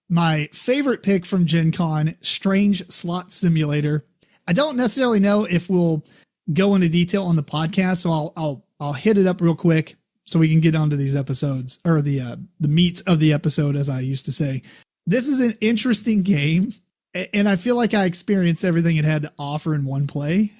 my favorite pick from Gen Con, Strange Slot Simulator. I don't necessarily know if we'll go into detail on the podcast, so I'll hit it up real quick so we can get onto these episodes, or the meats of the episode, as I used to say. This is an interesting game, and I feel like I experienced everything it had to offer in one play,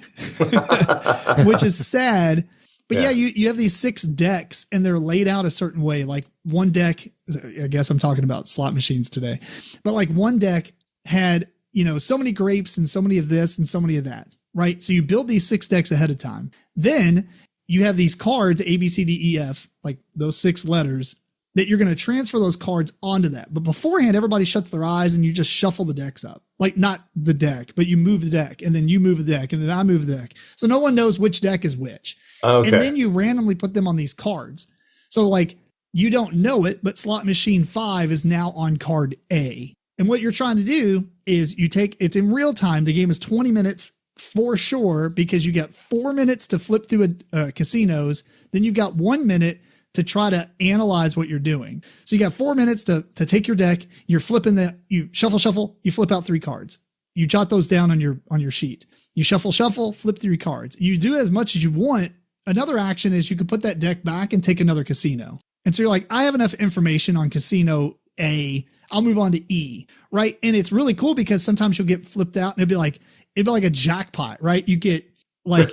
which is sad. But yeah, you have these 6 decks, and they're laid out a certain way. Like one deck, I guess I'm talking about slot machines today, but like one deck had, you know, so many grapes and so many of this and so many of that, right? So you build these 6 decks ahead of time. Then you have these cards, A, B, C, D, E, F, like those 6 letters, that you're going to transfer those cards onto that. But beforehand, everybody shuts their eyes and you just shuffle the decks up. Like not the deck, but you move the deck, and then you move the deck, and then I move the deck. So no one knows which deck is which. Okay. And then you randomly put them on these cards. So like you don't know it, but slot machine 5 is now on card A. And what you're trying to do is it's in real time. The game is 20 minutes for sure, because you got 4 minutes to flip through casinos. Then you've got 1 minute to try to analyze what you're doing. So you got 4 minutes to take your deck. You're flipping you shuffle, you flip out 3 cards. You jot those down on your sheet. You shuffle, flip 3 cards. You do as much as you want. Another action is you could put that deck back and take another casino. And so you're like, I have enough information on casino A. I'll move on to E, right? And it's really cool because sometimes you'll get flipped out and it'd be like a jackpot, right? You get like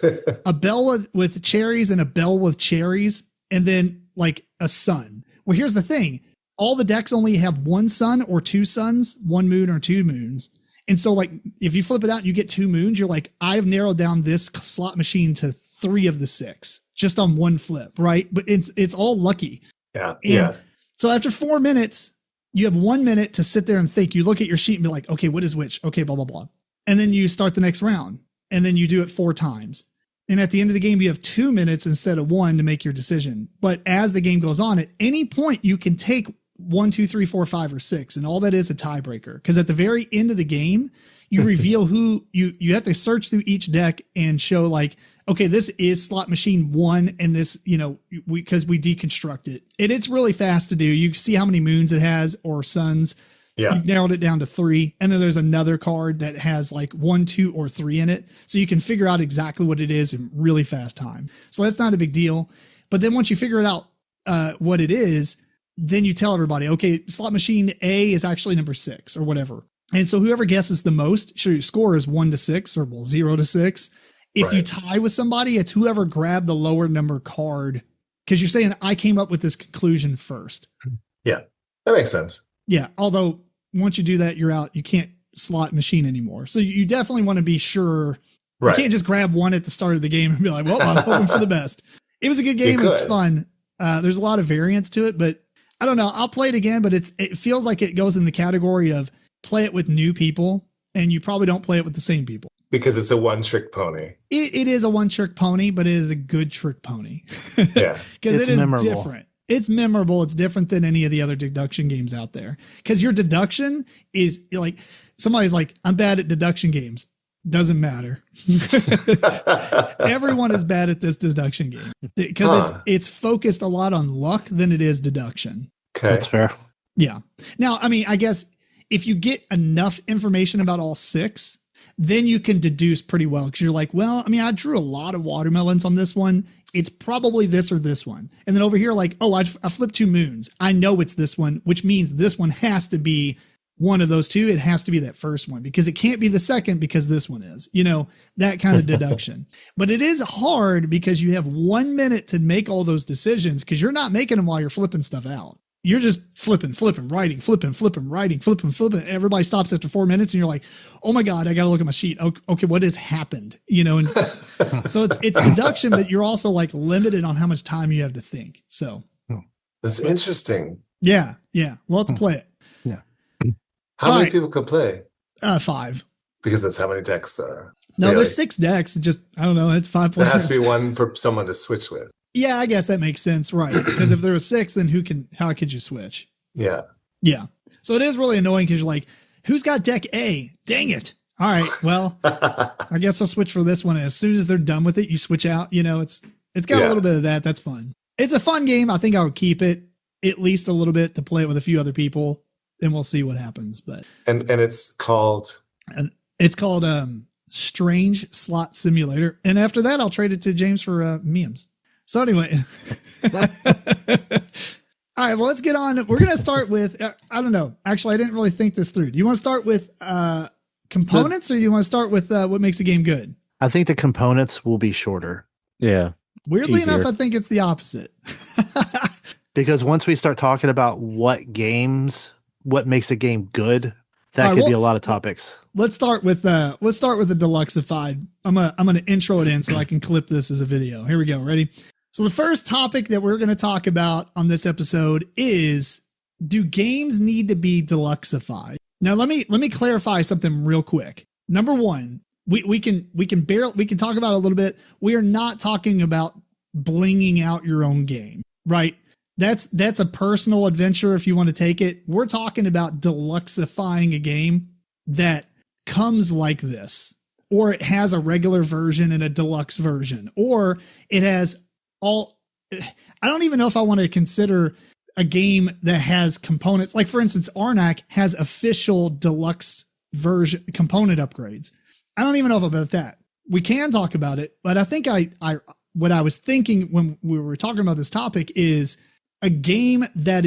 a bell with cherries and a bell with cherries, and then like a sun. Well, here's the thing. All the decks only have 1 sun or 2 suns, 1 moon or 2 moons. And so like, if you flip it out and you get 2 moons, you're like, I've narrowed down this slot machine to 3 of the 6 just on one flip, right? But it's all lucky. Yeah. So after 4 minutes, you have 1 minute to sit there and think. You look at your sheet and be like, okay, what is which? Okay, blah, blah, blah. And then you start the next round, and then you do it 4 times. And at the end of the game, you have 2 minutes instead of 1 to make your decision. But as the game goes on, at any point, you can take 1, 2, 3, 4, 5, or 6. And all that is a tiebreaker. Because at the very end of the game, you reveal who you have to search through each deck and show like, okay, this is slot machine 1. And this, you know, because we deconstruct it. And it's really fast to do. You see how many moons it has or suns. Yeah. You've narrowed it down to 3. And then there's another card that has like 1, 2, or 3 in it. So you can figure out exactly what it is in really fast time. So that's not a big deal. But then once you figure it out, what it is, then you tell everybody, okay, slot machine A is actually number 6 or whatever. And so whoever guesses the most, sure, your score is 1 to 6 or 0 to 6. If you tie with somebody, it's whoever grabbed the lower number card. Because you're saying I came up with this conclusion first. Yeah, that makes sense. Yeah. Although once you do that, you're out. You can't slot machine anymore. So you definitely want to be sure. Right. You can't just grab one at the start of the game and be like, well, I'm hoping for the best. It was a good game. It was fun. There's a lot of variance to it, but I don't know. I'll play it again, but it feels like it goes in the category of play it with new people, and you probably don't play it with the same people. Because it's a one-trick pony. It is a one-trick pony, but it is a good trick pony. Yeah. Because it is memorable. Different. It's memorable. It's different than any of the other deduction games out there. Because your deduction is like, somebody's like, I'm bad at deduction games. Doesn't matter. Everyone is bad at this deduction game because it's focused a lot on luck than it is deduction. Okay. That's fair. Yeah. Now, I mean, I guess if you get enough information about all 6, then you can deduce pretty well because you're like, well, I mean, I drew a lot of watermelons on this one. It's probably this or this one. And then over here, like, oh, I flipped 2 moons. I know it's this one, which means this one has to be one of those 2. It has to be that first one because it can't be the second because this one is, that kind of deduction. But it is hard because you have 1 minute to make all those decisions because you're not making them while you're flipping stuff out. You're just flipping, writing, writing, flipping. Everybody stops after 4 minutes and you're like, oh my God, I got to look at my sheet. Okay, what has happened? And so it's deduction, but you're also like limited on how much time you have to think. So that's interesting. Yeah. Well, let's play it. Yeah. How many people could play? 5. Because that's how many decks there are. No, really? There's 6 decks. Just, I don't know. It's 5 players. There has to be one for someone to switch with. Yeah, I guess that makes sense, right? Because if there was 6, then how could you switch? Yeah. So it is really annoying because you're like, who's got deck A? Dang it. All right, well, I guess I'll switch for this one. As soon as they're done with it, you switch out. It's got a little bit of that. That's fun. It's a fun game. I think I would keep it at least a little bit to play it with a few other people, and we'll see what happens. But and it's called Strange Slot Simulator. And after that, I'll trade it to James for memes. So anyway, all right, well, let's get on. We're going to start with, I don't know. Actually, I didn't really think this through. Do you want to start with components or do you want to start with what makes a game good? I think the components will be shorter. Yeah. Weirdly enough, I think it's the opposite. Because once we start talking about what makes a game good, that could be a lot of topics. Let's start with the Deluxified. I'm gonna intro it in so I can clip this as a video. Here we go. Ready? So the first topic that we're going to talk about on this episode is, do games need to be Deluxified? Now let me clarify something real quick. Number one, we can talk about it a little bit. We are not talking about blinging out your own game, right? That's a personal adventure if you want to take it. We're talking about Deluxifying a game that comes like this, or it has a regular version and a deluxe version, or it has I don't even know if I want to consider a game that has components. Like for instance, Arnak has official deluxe version component upgrades. I don't even know about that. We can talk about it, but I think what I was thinking when we were talking about this topic is a game that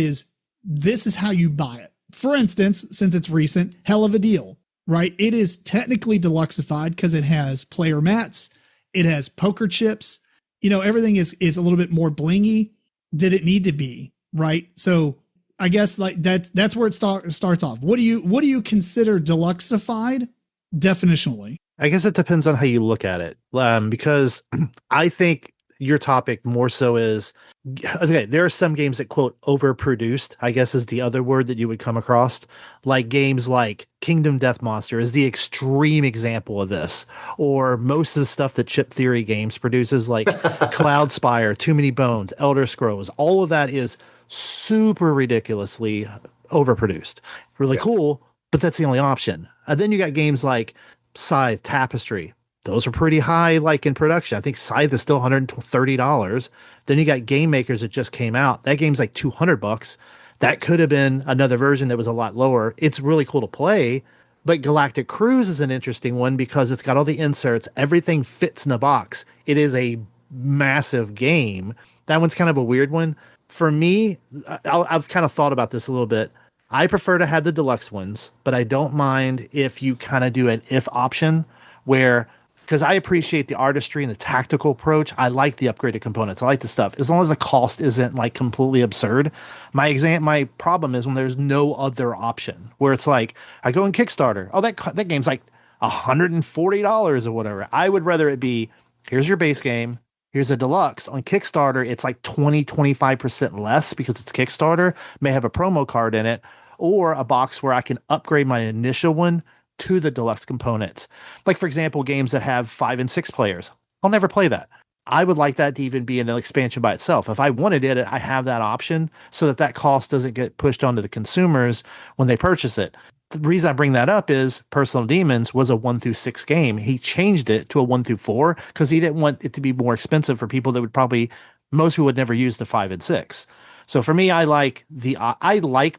this is how you buy it. For instance, since it's recent, Hell of a Deal, right? It is technically Deluxified because it has player mats, it has poker chips, everything is a little bit more blingy. Did it need to be, right? So I guess like that's where it starts off. What do you consider Deluxified definitionally? I guess it depends on how you look at it. Because I think your topic more so is, okay, there are some games that quote overproduced, I guess is the other word that you would come across. Like games like Kingdom Death Monster is the extreme example of this. Or most of the stuff that Chip Theory Games produces, like Cloud Spire, Too Many Bones, Elder Scrolls, all of that is super ridiculously overproduced. Really cool, but that's the only option. Then you got games like Scythe, Tapestry. Those are pretty high, like in production. I think Scythe is still $130. Then you got Game Makers that just came out. That game's like $200. That could have been another version that was a lot lower. It's really cool to play, but Galactic Cruise is an interesting one because it's got all the inserts. Everything fits in the box. It is a massive game. That one's kind of a weird one. For me, I've kind of thought about this a little bit. I prefer to have the deluxe ones, but I don't mind if you kind of do an if option where, because I appreciate the artistry and the tactical approach. I like the upgraded components. I like the stuff. As long as the cost isn't like completely absurd. My problem is when there's no other option, where it's like, I go in Kickstarter. Oh, that game's like $140 or whatever. I would rather it be, here's your base game. Here's a deluxe. On Kickstarter, it's like 25% less because it's Kickstarter. May have a promo card in it, or a box where I can upgrade my initial one to the deluxe components. Like, for example, games that have 5 and 6 players. I'll never play that. I would like that to even be an expansion by itself. If I wanted it, I have that option so that cost doesn't get pushed onto the consumers when they purchase it. the reason I bring that up is Personal Demons was a 1-6 game. He changed it to a 1-4 because he didn't want it to be more expensive for people that most people would never use the 5 and 6. So for me, I like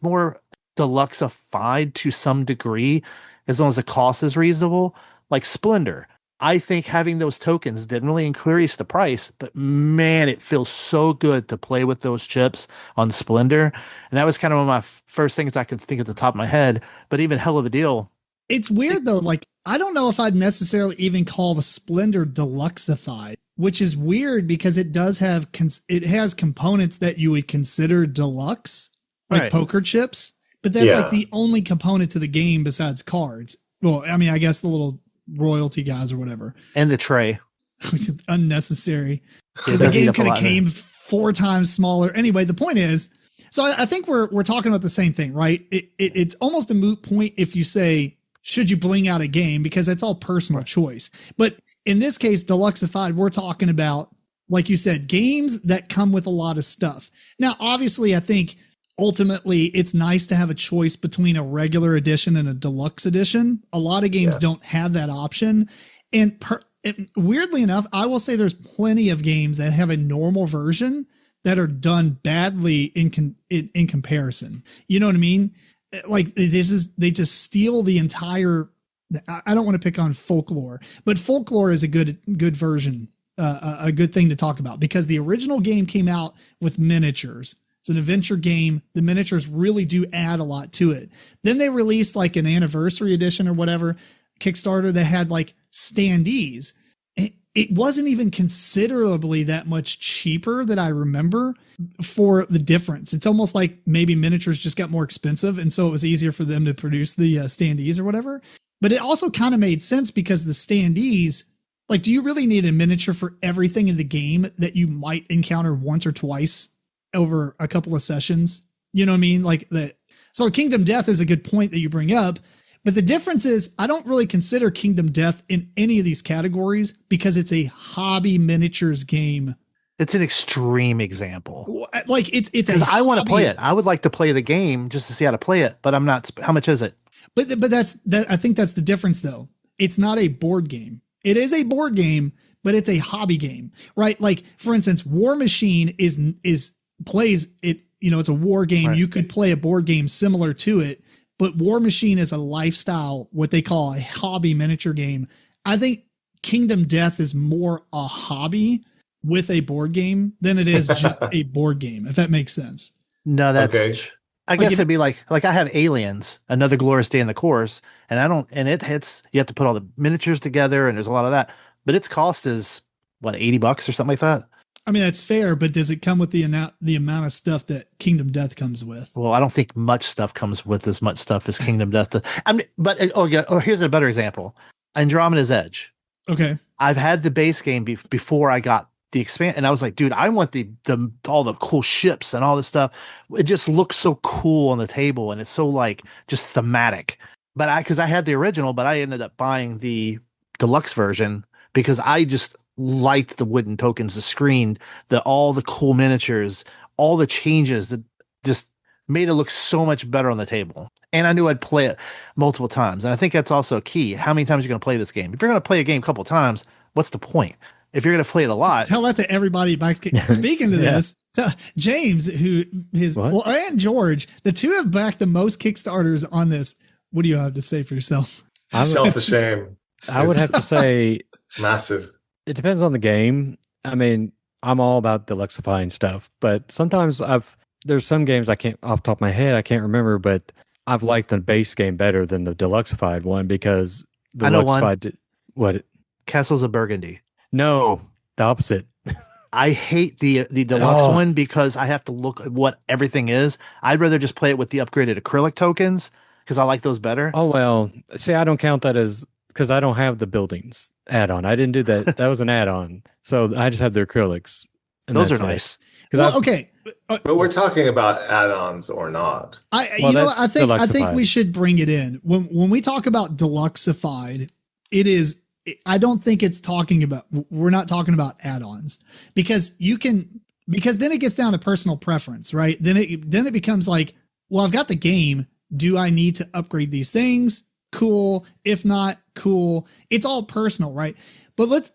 more Deluxified to some degree, as long as the cost is reasonable. Like Splendor, I think having those tokens didn't really increase the price, but man, it feels so good to play with those chips on Splendor. And that was kind of one of my first things I could think at the top of my head, but even hell of a deal. It's weird though. Like, I don't know if I'd necessarily even call the Splendor Deluxified, which is weird because it does have, it has components that you would consider deluxe, like poker chips, but that's like the only component to the game besides cards. Well, I mean, I guess the little royalty guys or whatever, and the tray. Unnecessary, because the game could have came 4 times smaller. Anyway, the point is, so I think we're talking about the same thing, right? It's almost a moot point if you say, should you bling out a game, because that's all personal choice. But in this case, Deluxified, we're talking about, like you said, games that come with a lot of stuff. Now, obviously, I think ultimately it's nice to have a choice between a regular edition and a deluxe edition. A lot of games don't have that option. And weirdly enough, I will say there's plenty of games that have a normal version that are done badly in comparison. You know what I mean? Like, they just steal the entire, I don't want to pick on Folklore, but Folklore is a good version, a good thing to talk about, because the original game came out with miniatures. It's an adventure game. The miniatures really do add a lot to it. Then they released like an anniversary edition or whatever, Kickstarter, that had like standees. It wasn't even considerably that much cheaper that I remember for the difference. It's almost like maybe miniatures just got more expensive, and so it was easier for them to produce the standees or whatever. But it also kind of made sense because the standees, like, do you really need a miniature for everything in the game that you might encounter once or twice over a couple of sessions? You know what I mean? Like that. So Kingdom Death is a good point that you bring up, but the difference is I don't really consider Kingdom Death in any of these categories because it's a hobby miniatures game. It's an extreme example. Like it's because I want to play it. I would like to play the game just to see how to play it, but I'm not. How much is it? But I think that's the difference though. It's not a board game. It is a board game, but it's a hobby game, right? Like, for instance, War Machine plays it, you know, it's a war game. Right. You could play a board game similar to it, but War Machine is a lifestyle, what they call a hobby miniature game. I think Kingdom Death is more a hobby with a board game than it is just a board game, if that makes sense. No, that's okay. I guess it'd be like I have Aliens, Another Glorious Day in the Course, and it hits, you have to put all the miniatures together, and there's a lot of that, but its cost is what, $80 or something like that. I mean, that's fair, but does it come with the amount of stuff that Kingdom Death comes with? Well, I don't think much stuff comes with as much stuff as Kingdom Death. Here's a better example. Andromeda's Edge. Okay. I've had the base game before I got the expand, and I was like, dude, I want all the cool ships and all this stuff. It just looks so cool on the table, and it's so like just thematic. But because I had the original, but I ended up buying the deluxe version because I just liked the wooden tokens, the screen, all the cool miniatures, all the changes that just made it look so much better on the table. And I knew I'd play it multiple times. And I think that's also key. How many times are you going to play this game? If you're going to play a game a couple of times, what's the point? If you're going to play it a lot, tell that to everybody. Speaking to this, James, and George, the two have backed the most Kickstarters on this. What do you have to say for yourself? Self-shame. I would have to say massive. It depends on the game. I mean, I'm all about deluxifying stuff, but sometimes there's some games I can't, off the top of my head, I can't remember, but I've liked the base game better than the deluxified one because the deluxified. What? Castles of Burgundy. No, the opposite. I hate the deluxe one because I have to look at what everything is. I'd rather just play it with the upgraded acrylic tokens because I like those better. Oh, well, see, I don't count that as, because I don't have the buildings add-on. I didn't do that. That was an add-on. So I just have the acrylics. And those are nice. Okay. But we're talking about add-ons or not. I think we should bring it in. When we talk about Deluxified, I don't think we're not talking about add-ons because then it gets down to personal preference, right? Then it becomes like, well, I've got the game. do I need to upgrade these things? Cool. If not, cool. It's all personal, right? But let's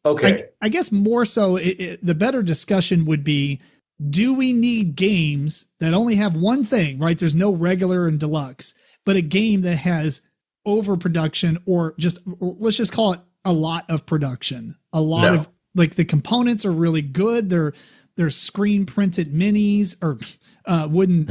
Okay. I guess more so the better discussion would be, do we need games that only have one thing, right? There's no regular and deluxe, but a game that has overproduction, or just, let's just call it a lot of production. A lot of, like, the components are really good. They're screen printed minis or wooden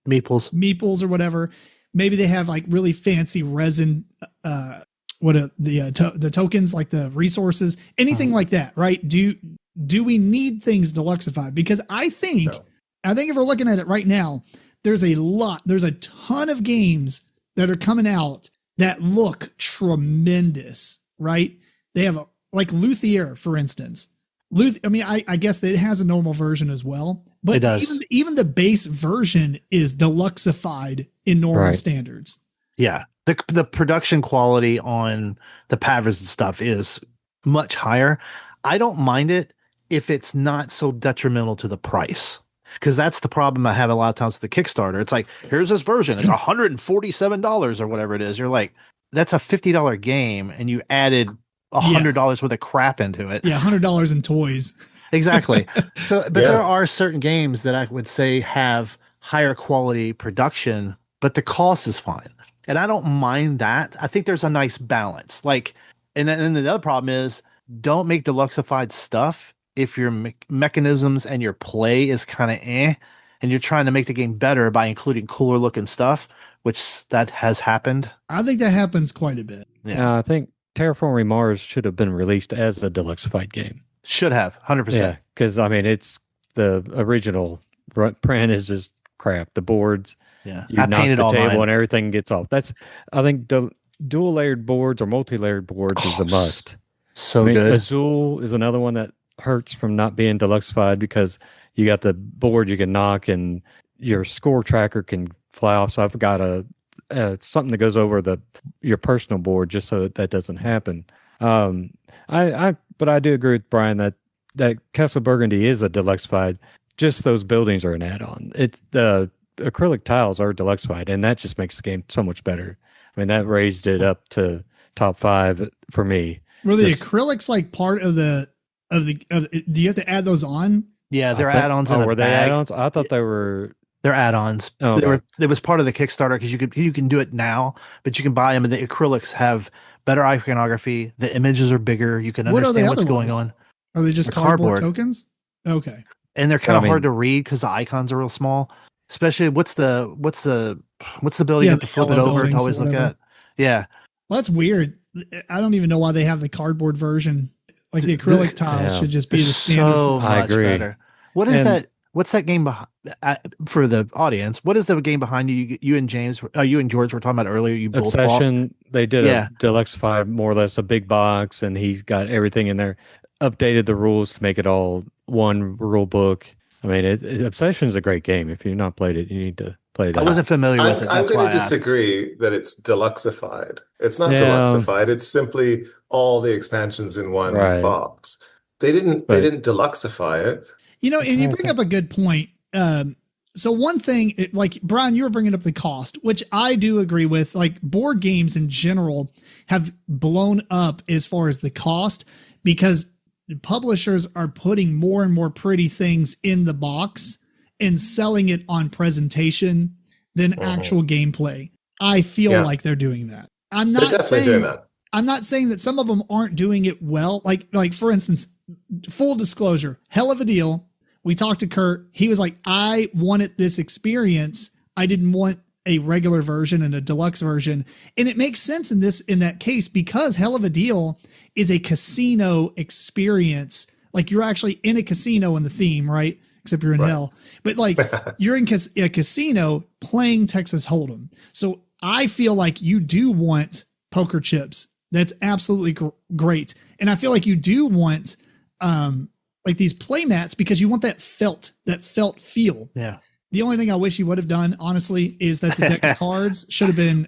meeples or whatever. Maybe they have like really fancy resin, the tokens, like the resources, anything like that, right? Do we need things Deluxified? Because I think if we're looking at it right now, there's a ton of games that are coming out that look tremendous, right? They have like Luthier, for instance. I guess that it has a normal version as well, but it does. Even the base version is Deluxified in normal standards. Yeah. The production quality on the Pavers and stuff is much higher. I don't mind it if it's not so detrimental to the price, because that's the problem I have a lot of times with the Kickstarter. It's like, here's this version, it's $147 or whatever it is. You're like, that's a $50 game, and you added $100 worth of crap into it. Yeah, $100 in toys. Exactly. So, but there are certain games that I would say have higher quality production, but the cost is fine, and I don't mind that. I think there's a nice balance. Like, and then the other problem is, don't make Deluxified stuff if your mechanisms and your play is kind of and you're trying to make the game better by including cooler looking stuff, which that has happened. I think that happens quite a bit. Yeah, I think Terraforming Mars should have been released as a Deluxified game. Should have, 100%. Yeah, because it's the original print is just crap. The boards, you knock the table and everything gets off. I think the dual layered boards or multi-layered boards is a must. So good. Azul is another one that hurts from not being Deluxified, because you got the board you can knock and your score tracker can fly off. So I've got something that goes over your personal board just so that doesn't happen. But I do agree with Brian that Castle Burgundy is a Deluxified. Just those buildings are an add-on. It's the acrylic tiles are Deluxified, and that just makes the game so much better. That raised it up to top 5 for me. Were the acrylics like part of the do you have to add those on? Yeah, they're add-ons. Were they add-ons? I thought they were. They're add-ons. Oh, okay. It was part of the Kickstarter, because you can do it now, but you can buy them, and the acrylics have better iconography. The images are bigger. You can understand what's going on. Are they just cardboard tokens? Okay. And they're kind of hard to read because the icons are real small. Especially what's the building you have to flip it over to always look at? Yeah. Well, that's weird. I don't even know why they have the cardboard version. Like, the acrylic tiles should just be the standard. So much better. What is that? What's that game for the audience? What is the game behind you? You and James, you and George were talking about earlier. You both Obsession. They did a Deluxified, more or less a big box, and he's got everything in there. Updated the rules to make it all one rule book. Obsession is a great game. If you've not played it, you need to play that. I wasn't familiar with it. I'm going to disagree that it's Deluxified. It's not Deluxified. It's simply all the expansions in one box. They didn't Deluxify it. And you bring up a good point. So one thing, like Brian, you were bringing up the cost, which I do agree with. Like, board games in general have blown up as far as the cost, because publishers are putting more and more pretty things in the box and selling it on presentation than actual gameplay. I feel like they're doing that. I'm not saying that. I'm not saying that some of them aren't doing it well. Like for instance, full disclosure, Hell of a Deal. We talked to Kurt. He was like, I wanted this experience. I didn't want a regular version and a deluxe version. And it makes sense in that case, because Hell of a Deal is a casino experience. Like, you're actually in a casino in the theme, right? Except you're in hell. But like, you're in a casino playing Texas Hold'em. So I feel like you do want poker chips. That's absolutely great. And I feel like you do want like these play mats, because you want that felt feel. Yeah. The only thing I wish you would have done, honestly, is that the deck of cards should have been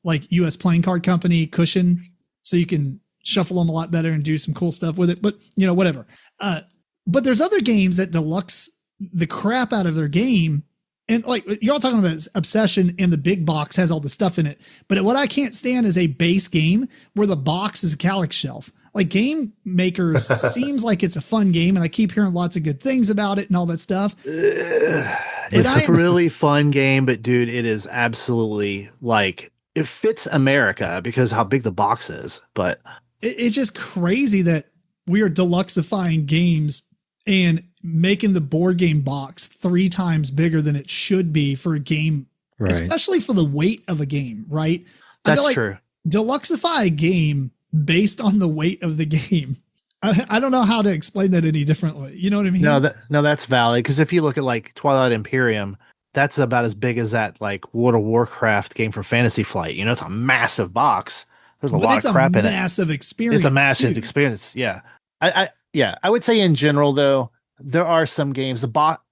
like US Playing Card Company cushion, so you can shuffle them a lot better and do some cool stuff with it. But whatever. But there's other games that deluxe the crap out of their game, And like you're all talking about Obsession and the big box has all the stuff in it. But what I can't stand is a base game where the box is a Calyx shelf. Like Game Makers seems like it's a fun game, and I keep hearing lots of good things about it and all that stuff. It's a really fun game, but dude, it is absolutely like it fits America because how big the box is. But it's just crazy that we are deluxifying games and making the board game box 3 times bigger than it should be for a game, especially for the weight of a game, right? That's true. Deluxify a game based on the weight of the game. I don't know how to explain that any differently. You know what I mean? No, that's valid. Because if you look at like Twilight Imperium, that's about as big as that like World of Warcraft game from Fantasy Flight. You know, it's a massive box. There's a lot of crap in it. It's a massive experience. It's a massive experience. Yeah. I would say in general though, there are some games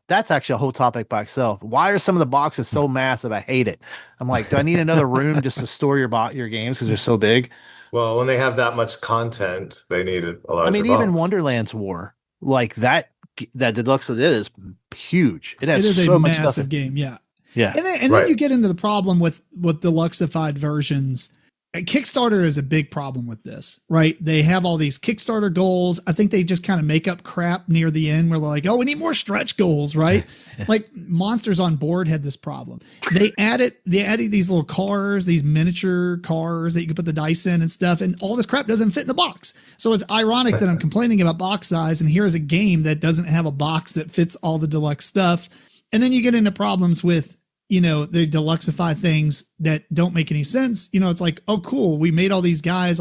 that's actually a whole topic by itself. Why are some of the boxes so massive? I hate it. I'm like, do I need another room just to store your games because they're so big? Well, when they have that much content, they need a larger I mean, box. even Wonderland's War, like that Deluxe it is huge. It has a so much stuff. massive game. Yeah. Yeah. And then you get into the problem with Deluxified versions. Kickstarter is a big problem with this, right? They have all these Kickstarter goals. I think they just kind of make up crap near the end where they're like, oh, we need more stretch goals, right? Like Monsters on Board had this problem. They added these little cars, these miniature cars that you can put the dice in and stuff. And all this crap doesn't fit in the box. So it's ironic that I'm complaining about box size. And here's a game that doesn't have a box that fits all the deluxe stuff. And then you get into problems with, you know, the Deluxify things that don't make any sense. You know, it's like, oh, cool. We made all these guys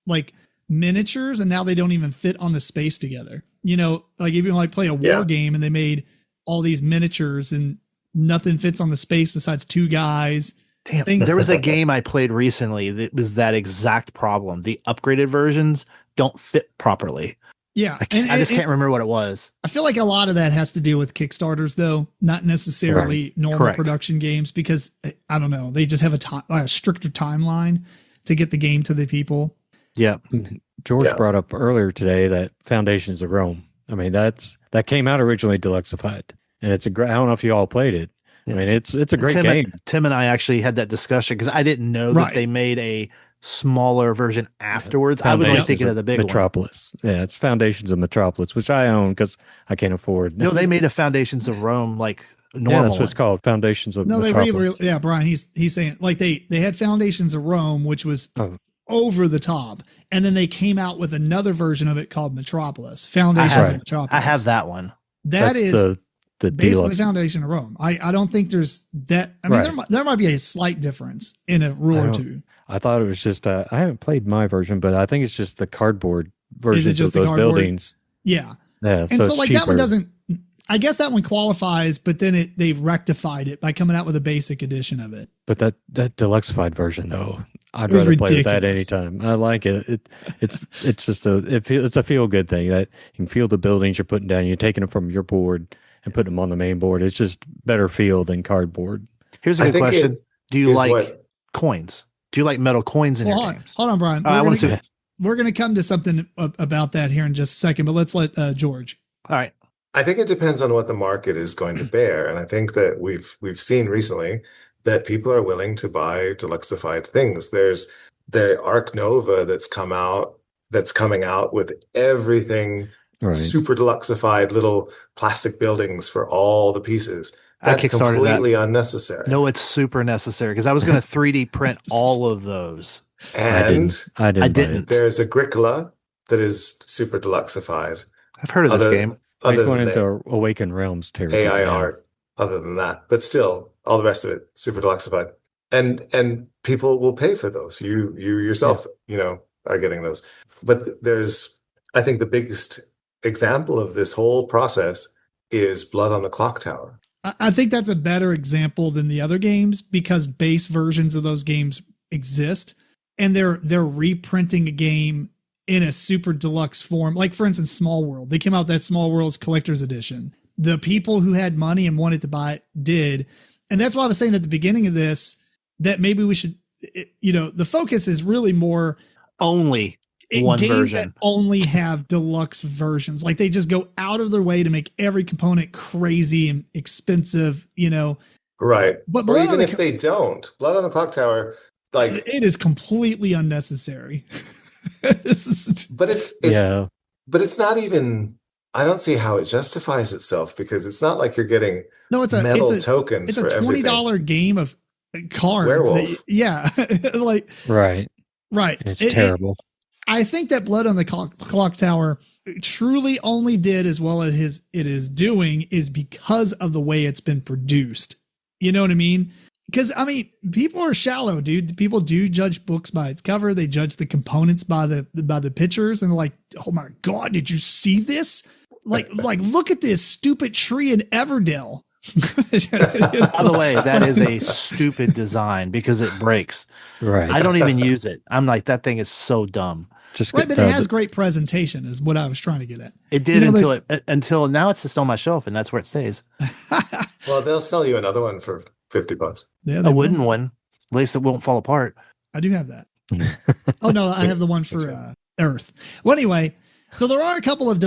like miniatures and now they don't even fit on the space together. You know, like if you like play a war game and they made all these miniatures and nothing fits on the space besides 2 guys. Damn, there was a game I played recently that was that exact problem. The upgraded versions don't fit properly. Yeah. I just can't remember what it was. I feel like a lot of that has to do with Kickstarters, though, not necessarily normal production games, because I don't know. They just have a stricter timeline to get the game to the people. Yeah. George brought up earlier today that Foundations of Rome. I mean, that came out originally Deluxified, and it's a great. I don't know if you all played it. Yeah. I mean, it's a great game. Tim and I actually had that discussion because I didn't know that they made a smaller version afterwards. I was only thinking of the big Metropolis. Yeah, it's Foundations of Metropolis, which I own because I can't afford. No, they made a Foundations of Rome like normal. Yeah, that's what it's called, Foundations of Metropolis. Brian, he's saying like they had Foundations of Rome, which was over the top, and then they came out with another version of it called Metropolis, Foundations of Metropolis. I have that one. That's the basically deluxe. Foundation of Rome. I don't think there's that. I mean, there might be a slight difference in a rule or two. I thought it was just, I haven't played my version, but I think it's just the cardboard versions of those buildings. Yeah. Yeah. And so like cheaper. That one doesn't, I guess that one qualifies, but then they've rectified it by coming out with a basic edition of it. But that Deluxified version though, I'd rather play with that anytime. I like it. It's just it's a feel good thing that you can feel the buildings you're putting down. You're taking them from your board and putting them on the main board. It's just better feel than cardboard. Here's a good question. Do you like coins? Do you like metal coins in your games? Hold on, Brian. We're going to come to something about that here in just a second, but let's let George. All right. I think it depends on what the market is going to bear. And I think that we've seen recently that people are willing to buy Deluxified things. There's the Arc Nova that's coming out with everything super Deluxified, little plastic buildings for all the pieces. That's completely unnecessary. No, it's super necessary because I was going to 3D print all of those. And I didn't. There's Agricola that is super Deluxified. I've heard of this game. He's going into Awakened Realms territory. AI art, other than that. But still, all the rest of it, super Deluxified. And people will pay for those. You yourself, are getting those. But I think the biggest example of this whole process is Blood on the Clock Tower. I think that's a better example than the other games because base versions of those games exist and they're reprinting a game in a super deluxe form. Like for instance, Small World, they came out with that Small World's collector's edition. The people who had money and wanted to buy it did. And that's why I was saying at the beginning of this, that maybe we should, the focus is really more only one games version. that only have deluxe versions. Like they just go out of their way to make every component crazy and expensive, Right. But or even if they don't, Blood on the Clock Tower, like it is completely unnecessary. But it's not even. I don't see how it justifies itself because it's not like you're getting metal tokens. It's a $20 game of cards. Werewolf. Like right. And it's terrible. I think that Blood on the Clock Tower truly only did as well as it is doing is because of the way it's been produced. You know what I mean? Because people are shallow, dude. People do judge books by its cover. They judge the components by the pictures, and they're like, "Oh my god, did you see this? Like, look at this stupid tree in Everdell." By the way, that is a stupid design because it breaks. Right. I don't even use it. I'm like, that thing is so dumb. But it has great presentation, is what I was trying to get at. It did until now. It's just on my shelf, and that's where it stays. Well, they'll sell you another one for $50. Yeah, a wooden one. At least it won't fall apart. I do have that. Oh no, I have the one for Earth. Well, anyway, so there are a couple of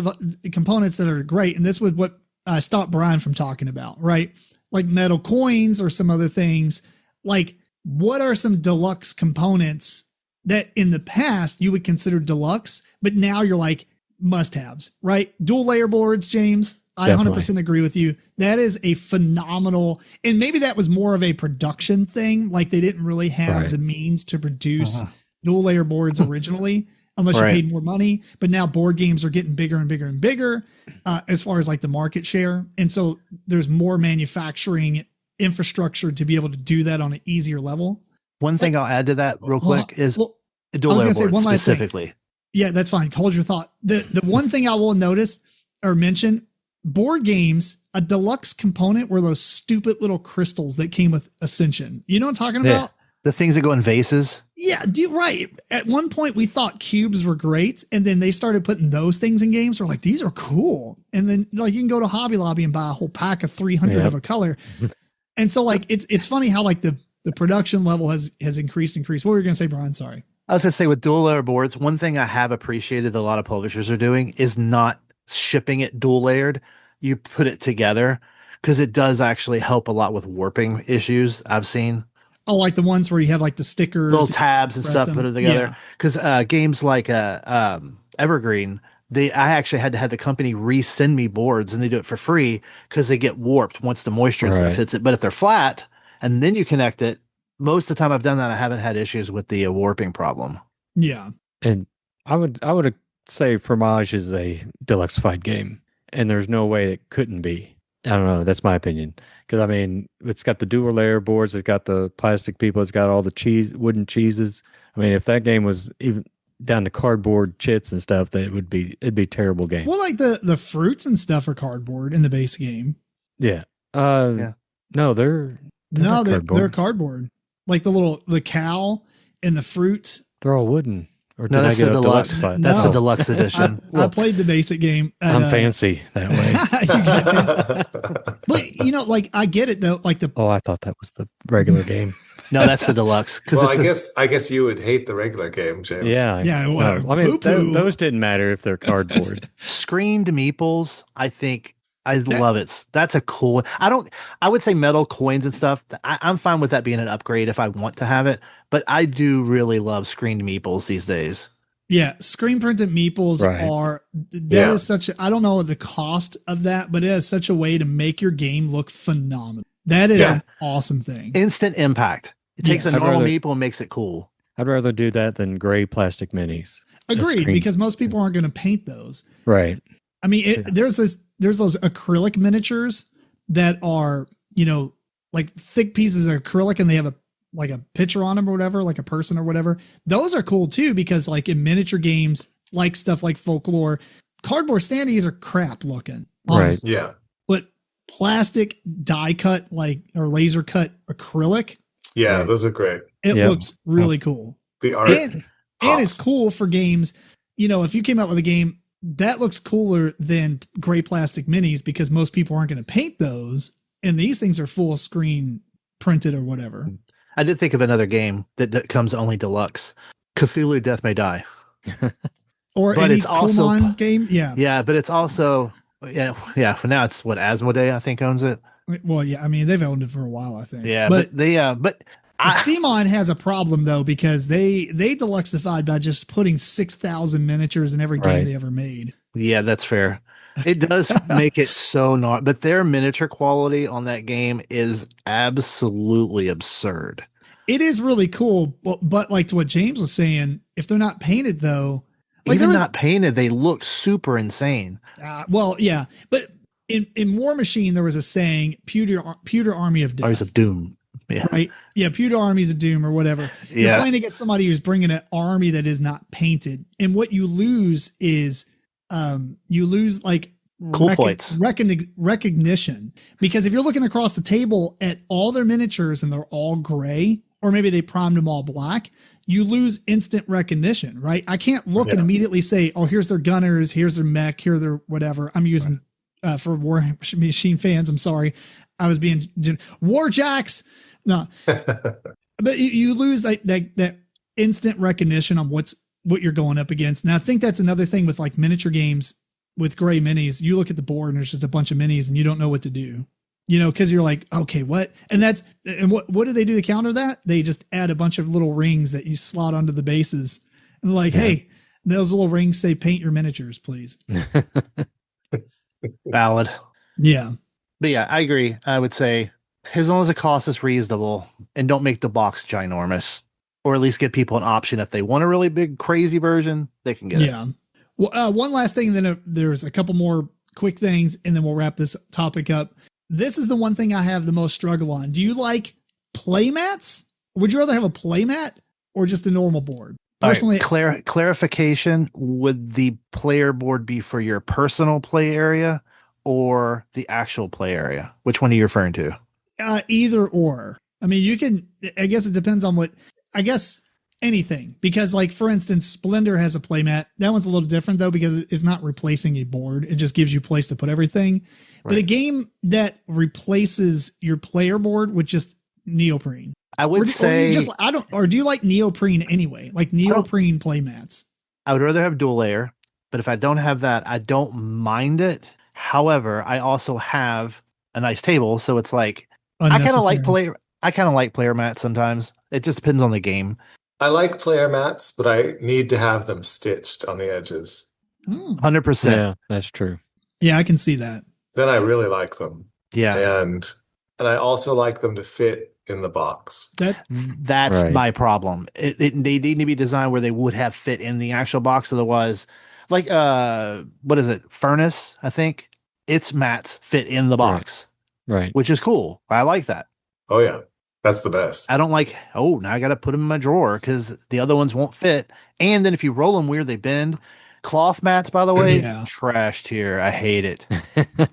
components that are great, and this was what stopped Brian from talking about, right? Like metal coins or some other things. Like, what are some deluxe components that in the past you would consider deluxe, but now you're like must-haves, right? Dual layer boards, James. I 100% agree with you. That is a phenomenal, and maybe that was more of a production thing. Like they didn't really have the means to produce dual layer boards originally, unless you paid more money. But now board games are getting bigger and bigger and bigger as far as like the market share. And so there's more manufacturing infrastructure to be able to do that on an easier level. One thing I'll add to that real quick is dual layer boards specifically. Yeah, that's fine. Hold your thought. The one thing I will notice or mention, board games, a deluxe component were those stupid little crystals that came with Ascension. You know what I'm talking about? The things that go in vases. Yeah, right. At one point we thought cubes were great, and then they started putting those things in games. We're like, these are cool. And then like you can go to Hobby Lobby and buy a whole pack of 300 of a color. And so like it's funny how like the production level has increased. What were you going to say, Brian? Sorry. I was going to say with dual layer boards, one thing I have appreciated that a lot of publishers are doing is not shipping it dual layered. You put it together because it does actually help a lot with warping issues I've seen. Oh, like the ones where you have like the stickers, little tabs and stuff, put it together. Because games like Evergreen, I actually had to have the company resend me boards, and they do it for free because they get warped once the moisture and stuff hits it. But if they're flat and then you connect it, most of the time I've done that, I haven't had issues with the warping problem. Yeah, and I would say Fromage is a Deluxified game, and there's no way it couldn't be. I don't know. That's my opinion. Because it's got the dual layer boards, it's got the plastic people, it's got all the wooden cheeses. If that game was even down to cardboard chits and stuff, it'd be a terrible game. Well, like the fruits and stuff are cardboard in the base game. Yeah. No, they're cardboard. Like the cow and the fruit. They're all wooden. Or no, that's the deluxe. That's the deluxe edition. I played the basic game. I'm fancy that way. You got fancy. But I get it though. Like I thought that was the regular game. No, that's the deluxe. Well, I guess you would hate the regular game, James. Yeah. Those didn't matter if they're cardboard. Screened meeples, I think. I love it. That's a cool one. I would say metal coins and stuff. I'm fine with that being an upgrade if I want to have it, but I do really love screened meeples these days. Yeah. Screen printed meeples is such I don't know the cost of that, but it is such a way to make your game look phenomenal. That is an awesome thing. Instant impact. It takes a normal meeple and makes it cool. I'd rather do that than gray plastic minis. Agreed, because most people aren't going to paint those. Right. There's those acrylic miniatures that are, like thick pieces of acrylic, and they have a picture on them or whatever, like a person or whatever. Those are cool too, because like in miniature games, like stuff like Folklore, cardboard standees are crap looking. Honestly. Right. Yeah. But plastic die cut, or laser cut acrylic. Yeah, those are great. It looks really cool. The art. And it's cool for games. If you came out with a game that looks cooler than gray plastic minis, because most people aren't going to paint those. And these things are full screen printed or whatever. I did think of another game that comes only deluxe. Cthulhu Death May Die. Or but any it's also Kumon game. Yeah. Yeah, but it's also For now, it's what Asmodee I think owns it. Well, yeah. I mean, they've owned it for a while, I think. Yeah, but Simon has a problem though because they deluxified by just putting 6,000 miniatures in every game they ever made. Yeah, that's fair. It does make it so not, but their miniature quality on that game is absolutely absurd. It is really cool, but like to what James was saying, if they're not painted though, like even not painted, they look super insane. Well, yeah, but in War Machine there was a saying, "Pewter Army of Death." Armies of Doom. Yeah. Right. Yeah. Pewter Armies of Doom or whatever. You're playing against somebody who's bringing an army that is not painted, and what you lose is like cool points, recognition, because if you're looking across the table at all their miniatures and they're all gray, or maybe they primed them all black, you lose instant recognition, right? I can't look and immediately say, oh, here's their gunners, here's their mech, here's their whatever. I'm using for War Machine fans. I'm sorry. I was being Warjacks. No, but you lose that instant recognition on what you're going up against. And I think that's another thing with like miniature games with gray minis. You look at the board and there's just a bunch of minis and you don't know what to do, cause you're like, okay, what? And what do they do to counter that? They just add a bunch of little rings that you slot onto the bases and like, hey, those little rings say paint your miniatures, please. Valid. Yeah. But yeah, I agree. I would say as long as the cost is reasonable and don't make the box ginormous, or at least give people an option if they want a really big, crazy version, they can get it. Yeah. Well, one last thing, then there's a couple more quick things, and then we'll wrap this topic up. This is the one thing I have the most struggle on. Do you like playmats? Would you rather have a playmat or just a normal board? Personally, clarification: would the player board be for your personal play area or the actual play area? Which one are you referring to? Either or. I mean, you can. I guess it depends on what. I guess anything, because like for instance, Splendor has a playmat. That one's a little different though, because it's not replacing a board. It just gives you place to put everything. Right. But a game that replaces your player board with just neoprene. I would say or do you like neoprene anyway? Like neoprene playmats? I would rather have dual layer, but if I don't have that, I don't mind it. However, I also have a nice table, so it's like I kind of like player mats sometimes. It just depends on the game. I like player mats, but I need to have them stitched on the edges. 100%. Yeah, that's true. Yeah, I can see that. Then I really like them. Yeah. And I also like them to fit in the box. That's right. My problem. They need to be designed where they would have fit in the actual box. Otherwise, like what is it? Furnace, I think. Its mats fit in the box. Right. Which is cool. I like that. Oh yeah. That's the best. I don't like, now I got to put them in my drawer because the other ones won't fit. And then if you roll them weird, they bend. Cloth mats, by the way, trashed here. I hate it.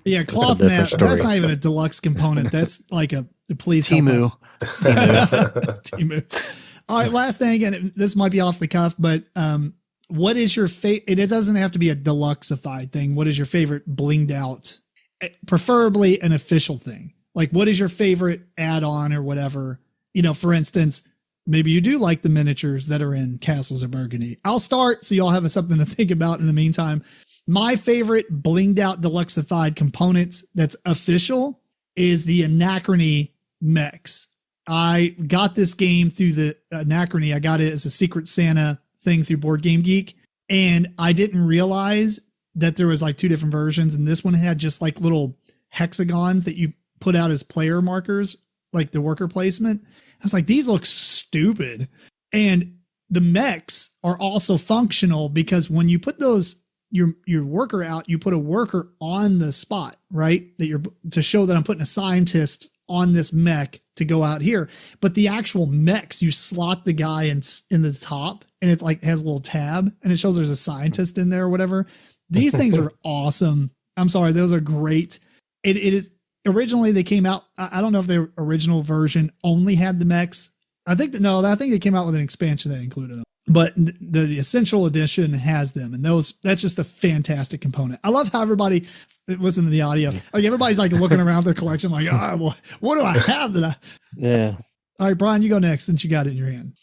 Yeah, cloth mat. That's not even a deluxe component. That's like please help us. Timu. All right, last thing, and this might be off the cuff, but what is your favorite? It doesn't have to be a deluxified thing. What is your favorite blinged out, preferably an official thing? Like, what is your favorite add-on or whatever? For instance, maybe you do like the miniatures that are in Castles of Burgundy. I'll start so y'all have something to think about in the meantime. My favorite blinged out deluxified components that's official is the Anachrony mechs. I got this game through the Anachrony. I got it as a Secret Santa thing through Board Game Geek. And I didn't realize that there was like two different versions. And this one had just like little hexagons that you put out as player markers, like the worker placement. I was like, these look stupid. And the mechs are also functional because when you put your worker out, you put a worker on the spot, right? To show that I'm putting a scientist on this mech to go out here. But the actual mechs, you slot the guy in the top and it's like has a little tab and it shows there's a scientist in there or whatever. These things are awesome. I'm sorry. Those are great. It is. Originally, they came out. I don't know if their original version only had the mechs. I think they came out with an expansion that included them. But the essential edition has them, and that's just a fantastic component. I love how everybody listen to the audio. Like everybody's like looking around their collection, like, well, what do I have that I? Yeah. All right, Brian, you go next since you got it in your hand.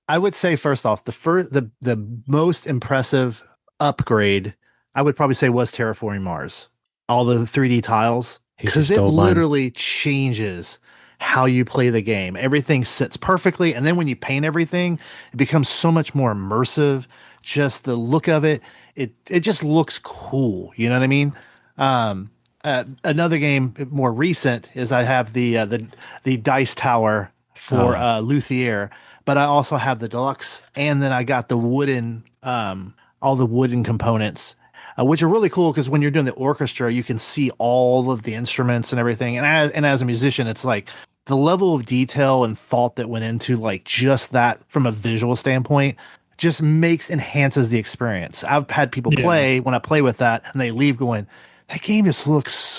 I would say first off, the most impressive upgrade I would probably say was Terraforming Mars. All the 3D tiles, He just because it stole mine. literally changes how you play the game. Everything sits perfectly, and then when you paint everything, it becomes so much more immersive. Just the look of it, it just looks cool. You know what I mean? Another game more recent is I have the dice tower for Luthier, but I also have the deluxe, and then I got the wooden all the wooden components, which are really cool because when you're doing the orchestra, you can see all of the instruments and everything. And as a musician, it's like the level of detail and thought that went into like just that from a visual standpoint just enhances the experience. I've had people play when I play with that and they leave going, that game just looks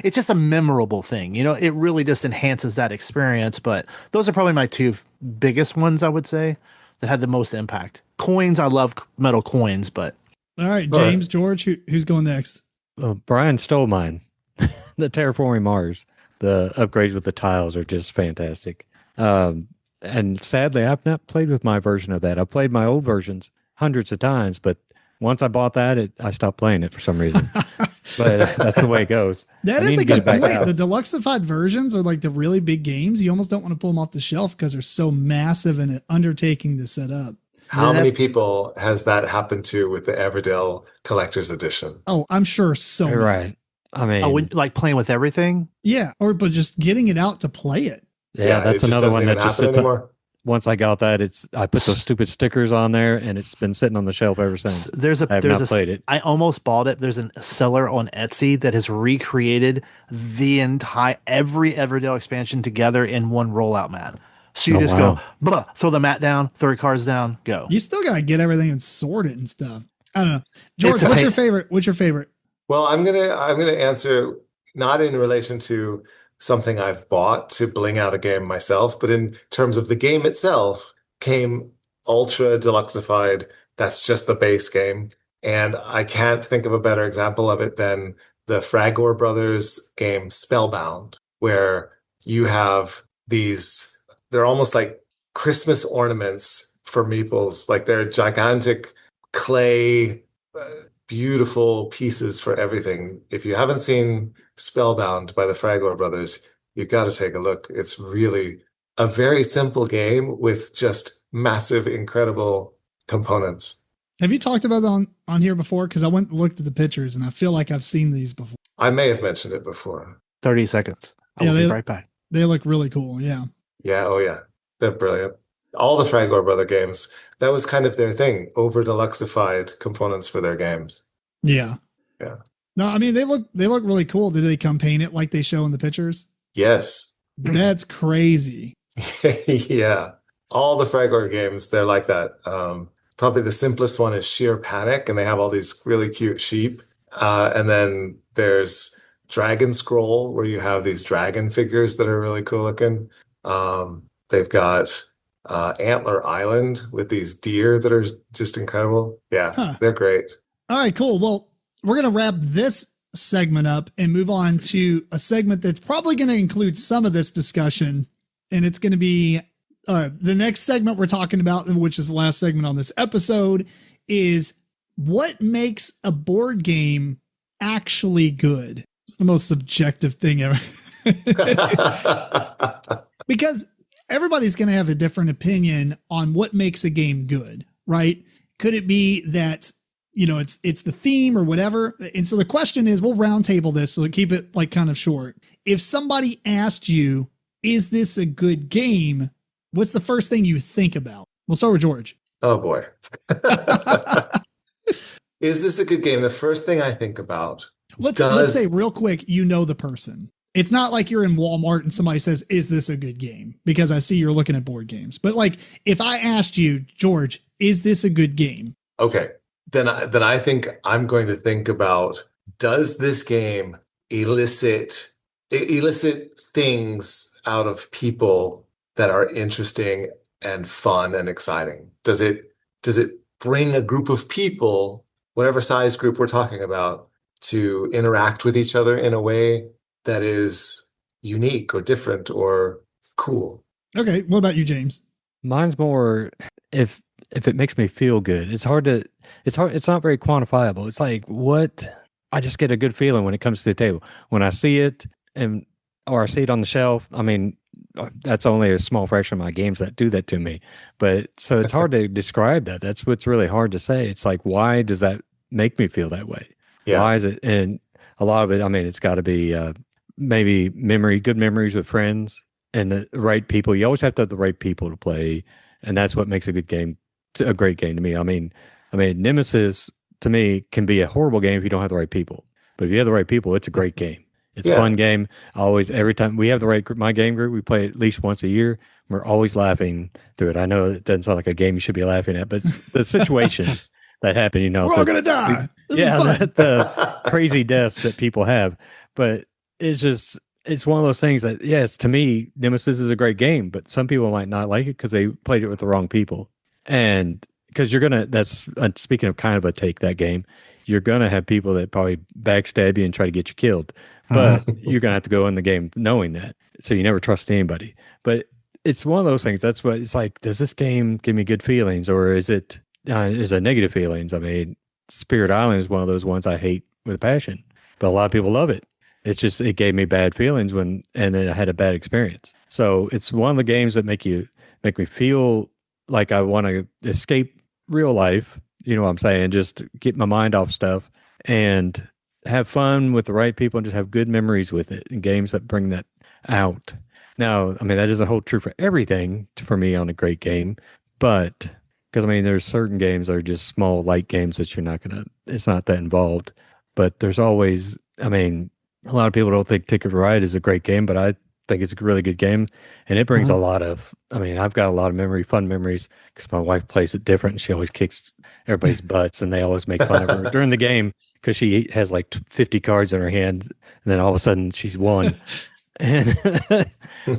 it's just a memorable thing. You know, it really just enhances that experience. But those are probably my two biggest ones, I would say, that had the most impact. Coins, I love metal coins, but. All right, James, George, who's going next? Brian stole mine. The Terraforming Mars. The upgrades with the tiles are just fantastic. And sadly, I've not played with my version of that. I've played my old versions hundreds of times, but once I bought that, I stopped playing it for some reason. But that's the way it goes. That is a good point. The Deluxified versions are like the really big games. You almost don't want to pull them off the shelf because they're so massive and an undertaking to set up. How many people has that happened to with the Everdell Collector's Edition? Oh, I'm sure so many. Right. I mean, like playing with everything? Yeah, but just getting it out to play it. Yeah, that's another one that just sits anymore. Once I got that, I put those stupid stickers on there, and it's been sitting on the shelf ever since. I have not played it. I almost bought it. There's a seller on Etsy that has recreated every Everdell expansion together in one rollout mat. So you go, blah, throw the mat down, throw your cards down, go. You still gotta get everything and sort it and stuff. I don't know, George. What's your favorite? What's your favorite? Well, I'm gonna answer not in relation to something I've bought to bling out a game myself, but in terms of the game itself, came Ultra Deluxified. That's just the base game. And I can't think of a better example of it than the Fragor Brothers game Spellbound, where you have they're almost like Christmas ornaments for meeples. Like they're gigantic clay, beautiful pieces for everything. If you haven't seen Spellbound by the Fragor Brothers, you've got to take a look. It's really a very simple game with just massive, incredible components. Have you talked about that on here before? Because I went and looked at the pictures and I feel like I've seen these before. I may have mentioned it before. 30 seconds. I'll be right back. They look really cool. Yeah. Yeah. Oh, yeah. They're brilliant. All the Fragor Brother games, that was kind of their thing, over Deluxified components for their games. Yeah. Yeah. No, I mean, they look really cool. Did they come paint it like they show in the pictures? Yes. That's crazy. Yeah. All the Fragor games, they're like that. Probably the simplest one is Sheer Panic, and they have all these really cute sheep. And then there's Dragon Scroll, where you have these dragon figures that are really cool looking. They've got Antler Island with these deer that are just incredible. Yeah, They're great. All right, cool. Well, we're going to wrap this segment up and move on to a segment that's probably going to include some of this discussion. And it's going to be the next segment we're talking about, which is the last segment on this episode, is what makes a board game actually good? It's the most subjective thing ever. Because everybody's going to have a different opinion on what makes a game good, right? Could it be that, you know, it's the theme or whatever? And so the question is, we'll roundtable this, so keep it like kind of short. If somebody asked you, is this a good game? What's the first thing you think about? We'll start with George. Oh boy. Is this a good game? The first thing I think about. Let's say real quick, you know the person. It's not like you're in Walmart and somebody says, is this a good game? Because I see you're looking at board games. But like, if I asked you, George, is this a good game? Okay. Then I think I'm going to think about, does this game elicit things out of people that are interesting and fun and exciting? Does it bring a group of people, whatever size group we're talking about, to interact with each other in a way that is unique or different or cool? Okay. What about you, James? Mine's more if it makes me feel good. It's not very quantifiable. It's like what I just get a good feeling when it comes to the table. When I see it or I see it on the shelf, I mean, that's only a small fraction of my games that do that to me. But so it's hard to describe that. That's what's really hard to say. It's like, why does that make me feel that way? Yeah. Why is it? And a lot of it, I mean, it's got to be maybe good memories with friends and the right people. You always have to have the right people to play. And that's what makes a good game, a great game to me. I mean, Nemesis to me can be a horrible game if you don't have the right people. But if you have the right people, it's a great game. It's a fun game. Every time we have the right group, my game group, we play at least once a year. We're always laughing through it. I know it doesn't sound like a game you should be laughing at, but it's the situations that happen, you know. We're all going to die. The crazy deaths that people have. But it's one of those things that, yes, to me, Nemesis is a great game, but some people might not like it because they played it with the wrong people. And because that's speaking of kind of a take that game, you're going to have people that probably backstab you and try to get you killed. But you're going to have to go in the game knowing that. So you never trust anybody. But it's one of those things. That's what it's like. Does this game give me good feelings or is it negative feelings? I mean, Spirit Island is one of those ones I hate with passion, but a lot of people love it. It's just, it gave me bad feelings and then I had a bad experience. So it's one of the games that make me feel like I want to escape real life. You know what I'm saying? Just get my mind off stuff and have fun with the right people and just have good memories with it and games that bring that out. Now, I mean, that doesn't hold true for everything for me on a great game, but because I mean, there's certain games that are just small, light games that it's not that involved, but there's always, I mean, a lot of people don't think Ticket to Ride is a great game, but I think it's a really good game. And it brings a lot of, I mean, I've got a lot of fun memories because my wife plays it different and she always kicks everybody's butts and they always make fun of her during the game because she has like 50 cards in her hand and then all of a sudden she's won. And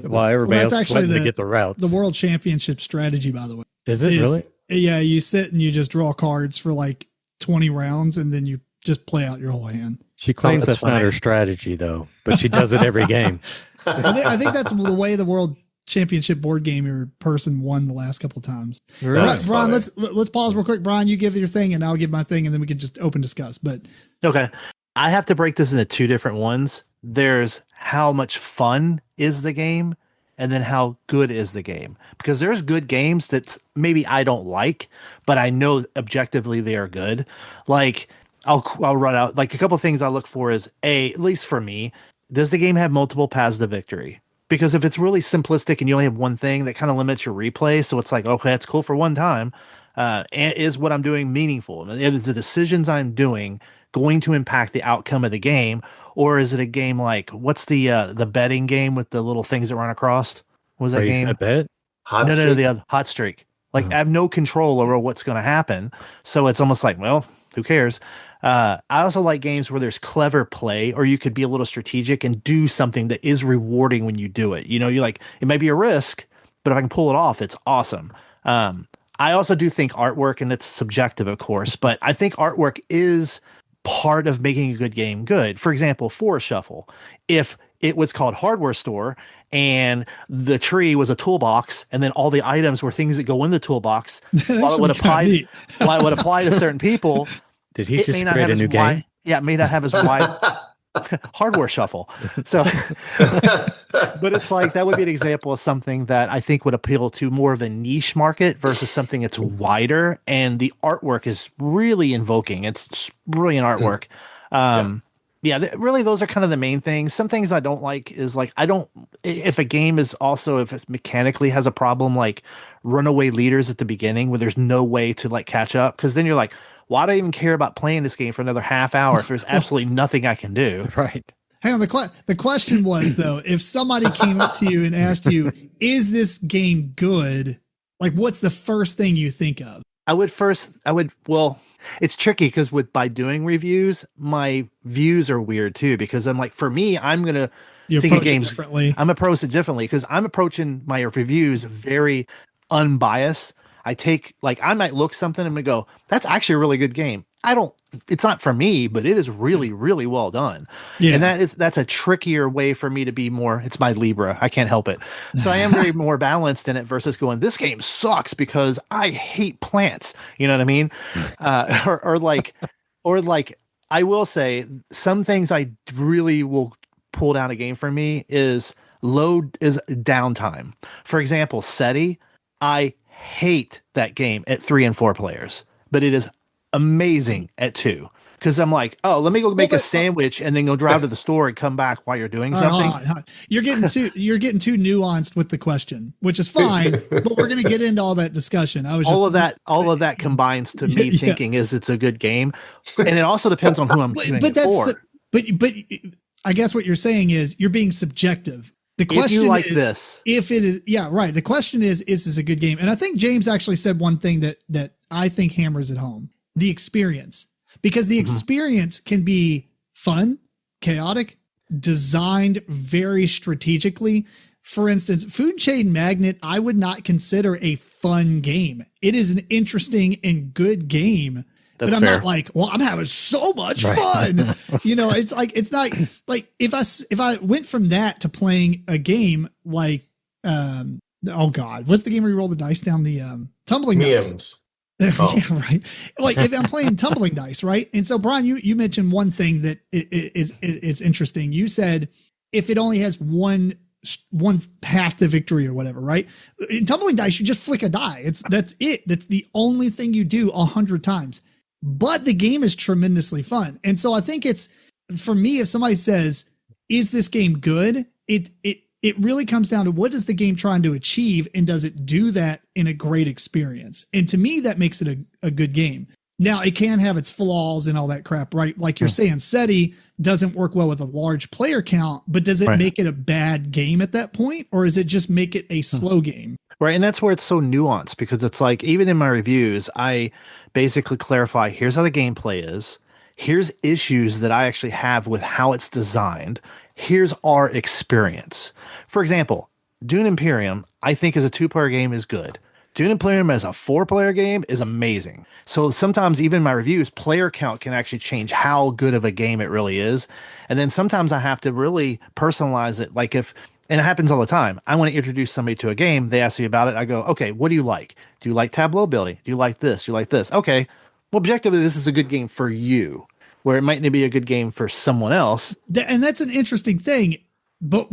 while everybody else is sweating to get the routes. The World Championship strategy, by the way. Is it really? Yeah, you sit and you just draw cards for like 20 rounds and then you just play out your whole hand. She claims that's not her strategy, though, but she does it every game. I think that's the way the World Championship board gamer person won the last couple of times. Really? Brian, let's pause real quick. Brian, you give your thing, and I'll give my thing, and then we can just open discuss. But okay, I have to break this into two different ones. There's how much fun is the game, and then how good is the game. Because there's good games that maybe I don't like, but I know objectively they are good. Like I'll run out like a couple of things I look for is at least for me, does the game have multiple paths to victory? Because if it's really simplistic and you only have one thing, that kind of limits your replay. So it's like, okay, it's cool for one time. And is what I'm doing meaningful? And is the decisions I'm doing going to impact the outcome of the game? Or is it a game like, what's the betting game with the little things that run across? What was that game? Bet? Hot Streak? The other, Hot Streak. Like I have no control over what's going to happen. So it's almost like, well, who cares? I also like games where there's clever play, or you could be a little strategic and do something that is rewarding when you do it. You know, you like, it might be a risk, but if I can pull it off, it's awesome. I also do think artwork, and it's subjective, of course, but I think artwork is part of making a good game good. For example, Forest Shuffle. If it was called Hardware Store and the tree was a toolbox and then all the items were things that go in the toolbox, while it would apply to certain people, did he just create a new game? Yeah, it may not have as wide Hardware Shuffle. So, but it's like, that would be an example of something that I think would appeal to more of a niche market versus something that's wider. And the artwork is really invoking. It's brilliant artwork. Really, those are kind of the main things. Some things I don't like is like, if a game is also, if it mechanically has a problem, like runaway leaders at the beginning where there's no way to like catch up. Cause then you're like, why do I even care about playing this game for another half hour if there's absolutely nothing I can do? Right. Hang on. The question was, though, if somebody came up to you and asked you, is this game good? Like, what's the first thing you think of? Well, it's tricky because by doing reviews, my views are weird too, because I'm like, for me, I'm going to think of games differently. I'm approaching it differently because I'm approaching my reviews very unbiased. I might look something and go, that's actually a really good game. it's not for me, but it is really, really well done. Yeah. And that's a trickier way for me to be more, it's my Libra. I can't help it. So I am very more balanced in it versus going, this game sucks because I hate plants. You know what I mean? Or like, I will say some things I really will pull down a game for me is downtime. For example, SETI, I hate that game at 3 and 4 players, but it is amazing at 2. Because I'm like, oh, let me go make a sandwich and then go drive to the store and come back while you're doing something. You're getting too nuanced with the question, which is fine. But we're going to get into all that discussion. All of that combines to me thinking is it's a good game, and it also depends on who I'm doing it for. But I guess what you're saying is you're being subjective. The question if you like is this, if it is, yeah, right. The question is this a good game? And I think James actually said one thing that I think hammers it home: the experience. Because the experience can be fun, chaotic, designed very strategically. For instance, Food Chain Magnet, I would not consider a fun game. It is an interesting and good game. But I'm not like, well, I'm having so much fun. It's like, it's not like if I went from that to playing a game like, oh God, what's the game where you roll the dice down the tumbling dice? Oh. Yeah, right. Like if I'm playing tumbling dice, right? And so, Brian, you mentioned one thing that is interesting. You said if it only has one path to victory or whatever, right? In tumbling dice, you just flick a die. That's it. That's the only thing you do 100 times. But the game is tremendously fun. And so I think it's, for me, if somebody says, is this game good? It really comes down to what is the game trying to achieve, and does it do that in a great experience? And to me, that makes it a good game. Now, it can have its flaws and all that crap, right? Like you're saying, SETI doesn't work well with a large player count, but does it make it a bad game at that point? Or is it just make it a slow game? Right. And that's where it's so nuanced, because it's like, even in my reviews, I basically clarify, here's how the gameplay is. Here's issues that I actually have with how it's designed. Here's our experience. For example, Dune Imperium, I think as a 2-player game is good. Dune Imperium as a 4-player game is amazing. So sometimes even my reviews, player count can actually change how good of a game it really is. And then sometimes I have to really personalize it. Like and it happens all the time. I want to introduce somebody to a game. They ask me about it. I go, okay, what do you like? Do you like tableau ability? Do you like this? Do you like this? Okay. Well, objectively, this is a good game for you, where it might not be a good game for someone else. And that's an interesting thing. But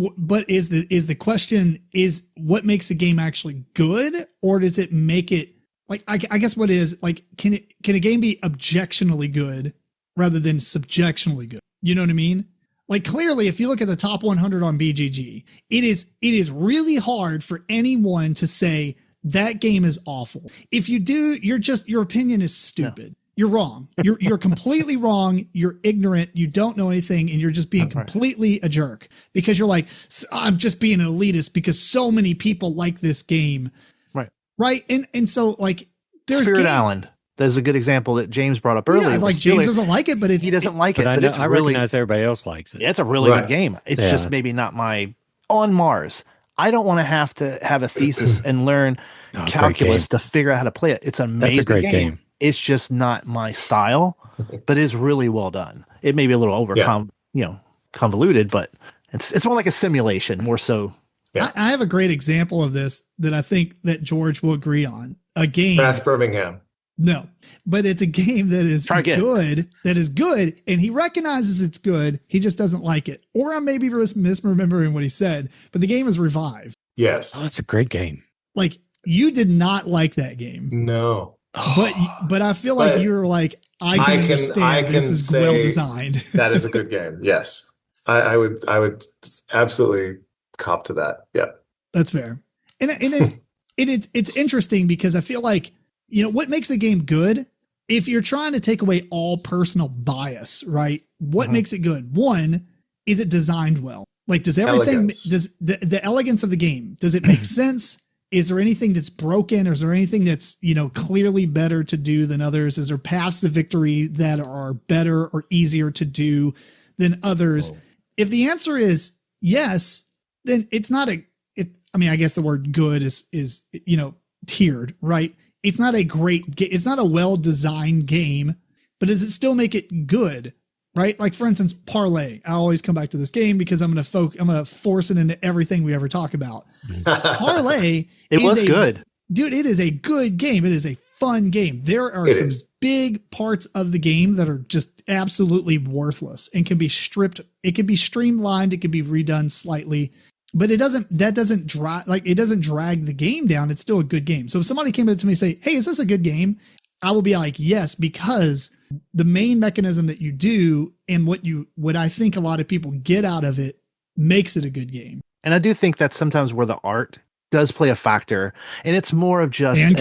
is the question is what makes a game actually good, or does it make it like, I guess what is like, can a game be objectionally good rather than subjectionally good? You know what I mean? Like clearly, if you look at the top 100 on BGG, it is really hard for anyone to say that game is awful. If you do, your opinion is stupid. You're wrong. You're completely wrong. You're ignorant. You don't know anything, and you're just being completely a jerk because you're like, I'm just being an elitist because so many people like this game. Right. And so like there's Spirit Island. There's a good example that James brought up earlier. Yeah, like James doesn't like it, but he doesn't like it. But I recognize everybody else likes it. It's a really good game. It's just maybe not my on Mars. I don't want to have a thesis and learn calculus to figure out how to play it. It's an amazing That's a great game. It's just not my style, but it's really well done. It may be a little convoluted, but it's more like a simulation, more so. Yeah. I have a great example of this that I think that George will agree on. A game. Brass Birmingham. No, but it's a game that is good, and he recognizes it's good. He just doesn't like it. Or I may be misremembering what he said, but the game is Revive. Yes. Oh, that's a great game. Like, you did not like that game. No. But I feel like you were like, I can understand this is well designed. That is a good game. Yes. I would absolutely cop to that. Yeah. That's fair. And it's interesting because I feel like, what makes a game good, if you're trying to take away all personal bias, right? What makes it good? One, is it designed well? Like, does everything, does the elegance of the game, does it make sense? Is there anything that's broken? Or is there anything that's, clearly better to do than others? Is there paths to victory that are better or easier to do than others? If the answer is yes, then it's not I guess the word good is tiered, right? It's not a great it's not a well-designed game, but does it still make it good? Right? Like for instance, parlay. I always come back to this game because I'm going to force it into everything we ever talk about. Parlay. It was good. Dude, it is a good game. It is a fun game. There are some big parts of the game that are just absolutely worthless and can be stripped. It can be streamlined. It can be redone slightly, but it doesn't drag the game down. It's still a good game. So if somebody came up to me and say, hey, is this a good game? I will be like, yes, because the main mechanism that you do and what I think a lot of people get out of it makes it a good game. And I do think that's sometimes where the art does play a factor, and it's more of just and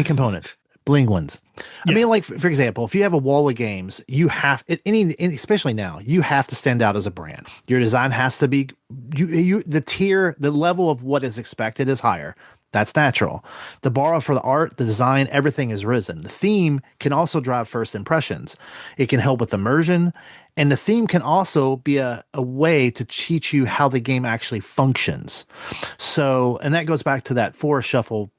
components, bling ones. I mean, like for example, if you have a wall of games, you have especially now, you have to stand out as a brand. Your design has to be the level of what is expected is higher. That's natural. The bar for the art, the design, everything is risen. The theme can also drive first impressions. It can help with immersion. And the theme can also be a way to teach you how the game actually functions. So, and that goes back to that Forest Shuffle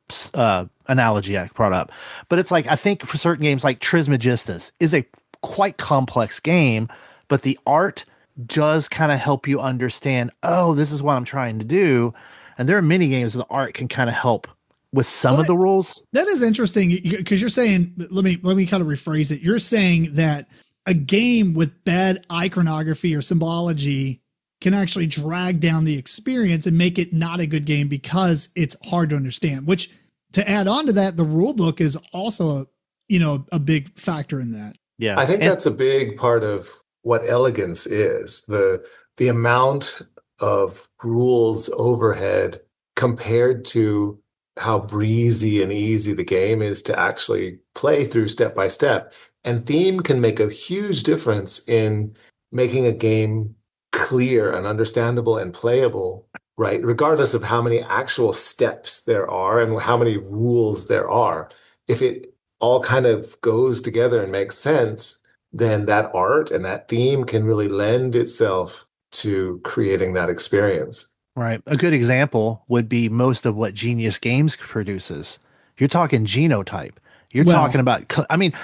analogy I brought up. But it's like, I think for certain games like Trismegistus is a quite complex game, but the art does kind of help you understand, oh, this is what I'm trying to do. And there are many games where the art can kind of help with some of the rules. That is interesting because you're saying, let me kind of rephrase it. You're saying that a game with bad iconography or symbology can actually drag down the experience and make it not a good game because it's hard to understand, which to add on to that, the rule book is also a big factor in that. Yeah. I think that's a big part of what elegance is. The amount of rules overhead compared to how breezy and easy the game is to actually play through step by step. And theme can make a huge difference in making a game clear and understandable and playable, right? Regardless of how many actual steps there are and how many rules there are. If it all kind of goes together and makes sense, then that art and that theme can really lend itself to creating that experience. Right. A good example would be most of what Genius Games produces. You're talking genotype. You're talking about,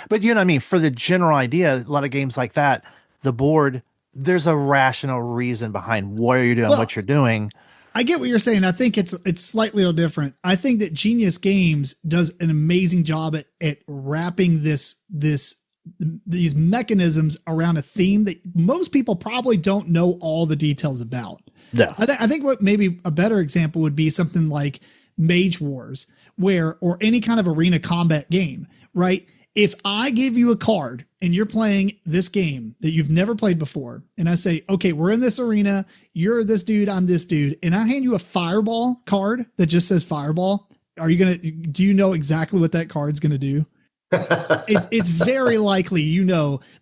but you know what I mean? For the general idea, a lot of games like that, the board, there's a rational reason behind what you're doing, what you're doing. I get what you're saying. I think it's slightly a little different. I think that Genius Games does an amazing job at wrapping these mechanisms around a theme that most people probably don't know all the details about. Yeah. I think what maybe a better example would be something like Mage Wars, or any kind of arena combat game, right? If I give you a card and you're playing this game that you've never played before, and I say, okay, we're in this arena, you're this dude, I'm this dude, and I hand you a fireball card that just says fireball, do you know exactly what that card's going to do? It's very likely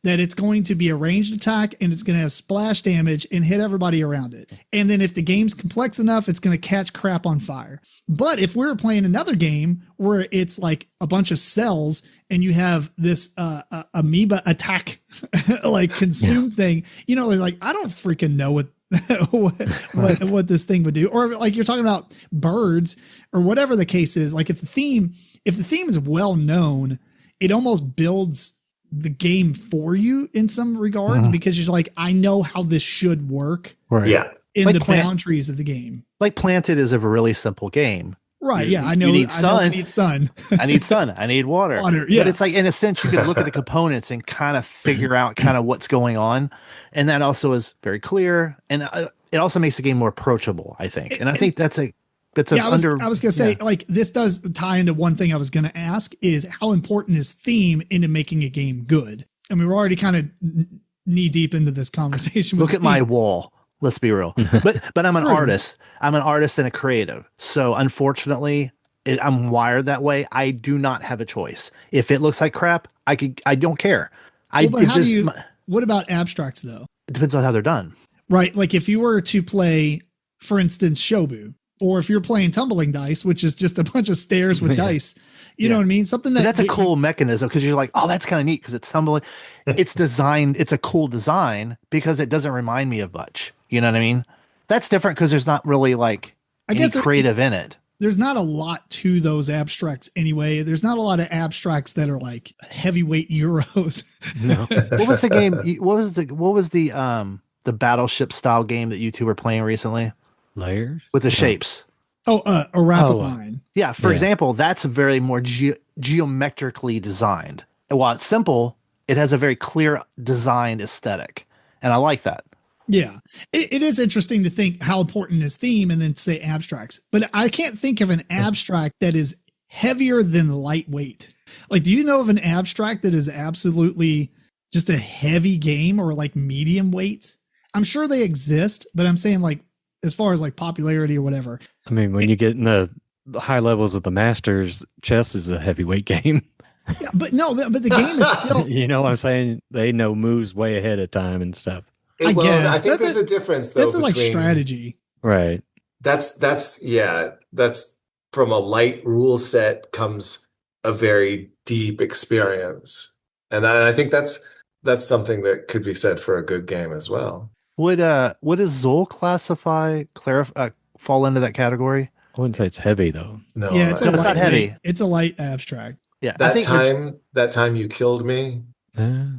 that it's going to be a ranged attack and it's going to have splash damage and hit everybody around it. And then if the game's complex enough, it's going to catch crap on fire. But if we're playing another game where it's like a bunch of cells and you have this amoeba attack like consume thing, like I don't freaking know what this thing would do. Or like you're talking about birds or whatever the case is. Like if the theme is well known, it almost builds the game for you in some regards because you're like, I know how this should work. Right. Yeah. In like the boundaries of the game. Like Planted is a really simple game. Right. Yeah. I know. You need sun. I need sun. I need sun. I need water. Yeah. But it's like, in a sense, you can look at the components and kind of figure out kind of what's going on. And that also is very clear. And it also makes the game more approachable, I think. And I think that's I was going to say, like, this does tie into one thing I was going to ask is how important is theme into making a game good? I mean, we're already kind of knee deep into this conversation. Look at my wall. Let's be real. But I'm an artist. I'm an artist and a creative. So unfortunately, I'm wired that way. I do not have a choice. If it looks like crap, I don't care. What about abstracts though? It depends on how they're done. Right. Like if you were to play, for instance, Shobu, or if you're playing tumbling dice, which is just a bunch of stairs with dice, you know what I mean? Something that's a cool mechanism because you're like, oh, that's kind of neat because it's tumbling. It's designed. It's a cool design because it doesn't remind me of much. You know what I mean? That's different because there's not really like any creative in it. there's not a lot to those abstracts anyway. There's not a lot of abstracts that are like heavyweight Euros. No. What was the game? What was the battleship style game that you two were playing recently Layers with the shapes? A rapid line. Yeah. For example, that's a very more geometrically designed. And while it's simple, it has a very clear design aesthetic. And I like that. Yeah. It is interesting to think how important is theme and then say abstracts. But I can't think of an abstract that is heavier than lightweight. Like, do you know of an abstract that is absolutely just a heavy game or like medium weight? I'm sure they exist, but I'm saying like as far as like popularity or whatever. I mean, when you get in the high levels of the Masters, chess is a heavyweight game. Yeah, but the game is still. You know what I'm saying? They know moves way ahead of time and stuff. I guess. I think there's a difference though. That's like strategy. Right. That's from a light rule set comes a very deep experience. And I think that's something that could be said for a good game as well. Would Zol fall into that category? I wouldn't say it's heavy though. No. Yeah, it's not heavy. It's a light abstract. Yeah. That time you killed me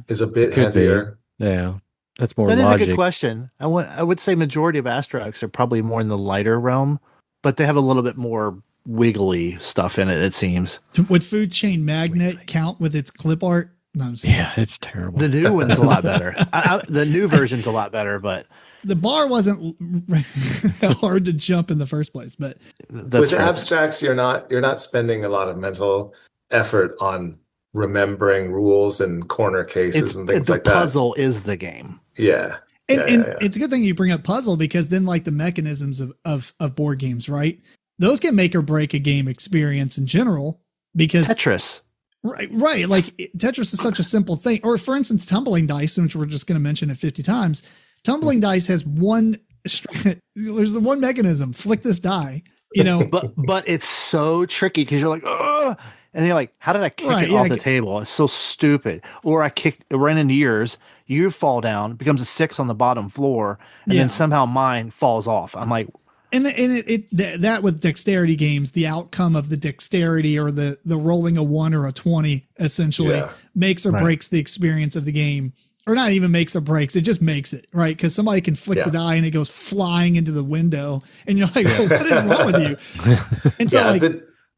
is a bit heavier. Yeah. That's more That logic. is a good question. I would say majority of abstracts are probably more in the lighter realm, but they have a little bit more wiggly stuff in it, it seems. Would Food Chain Magnet count with its clip art? No, I'm saying. Yeah, it's terrible. The new one's a lot better. The new version's a lot better, but the bar wasn't hard to jump in the first place. But with abstracts, you're not spending a lot of mental effort on remembering rules and corner cases and things like that. The puzzle is the game. Yeah. And it's a good thing you bring up puzzle, because then like the mechanisms of board games, right? Those can make or break a game experience in general, because Tetris. Right. Like Tetris is such a simple thing. Or for instance, tumbling dice, which we're just going to mention it 50 times. Tumbling dice has there's one mechanism, flick this die, you know. but it's so tricky because you're like, ugh! And you're like, how did I kick it off the table? It's so stupid. Or I ran into yours, you fall down, becomes a 6 on the bottom floor, and then somehow mine falls off. I'm like, and that with dexterity games, the outcome of the dexterity or the rolling a 1 or a 20 essentially makes or breaks the experience of the game. Or not even makes or breaks, it just makes it, right? Because somebody can flick the die and it goes flying into the window, and you're like, well, what is wrong with you? And so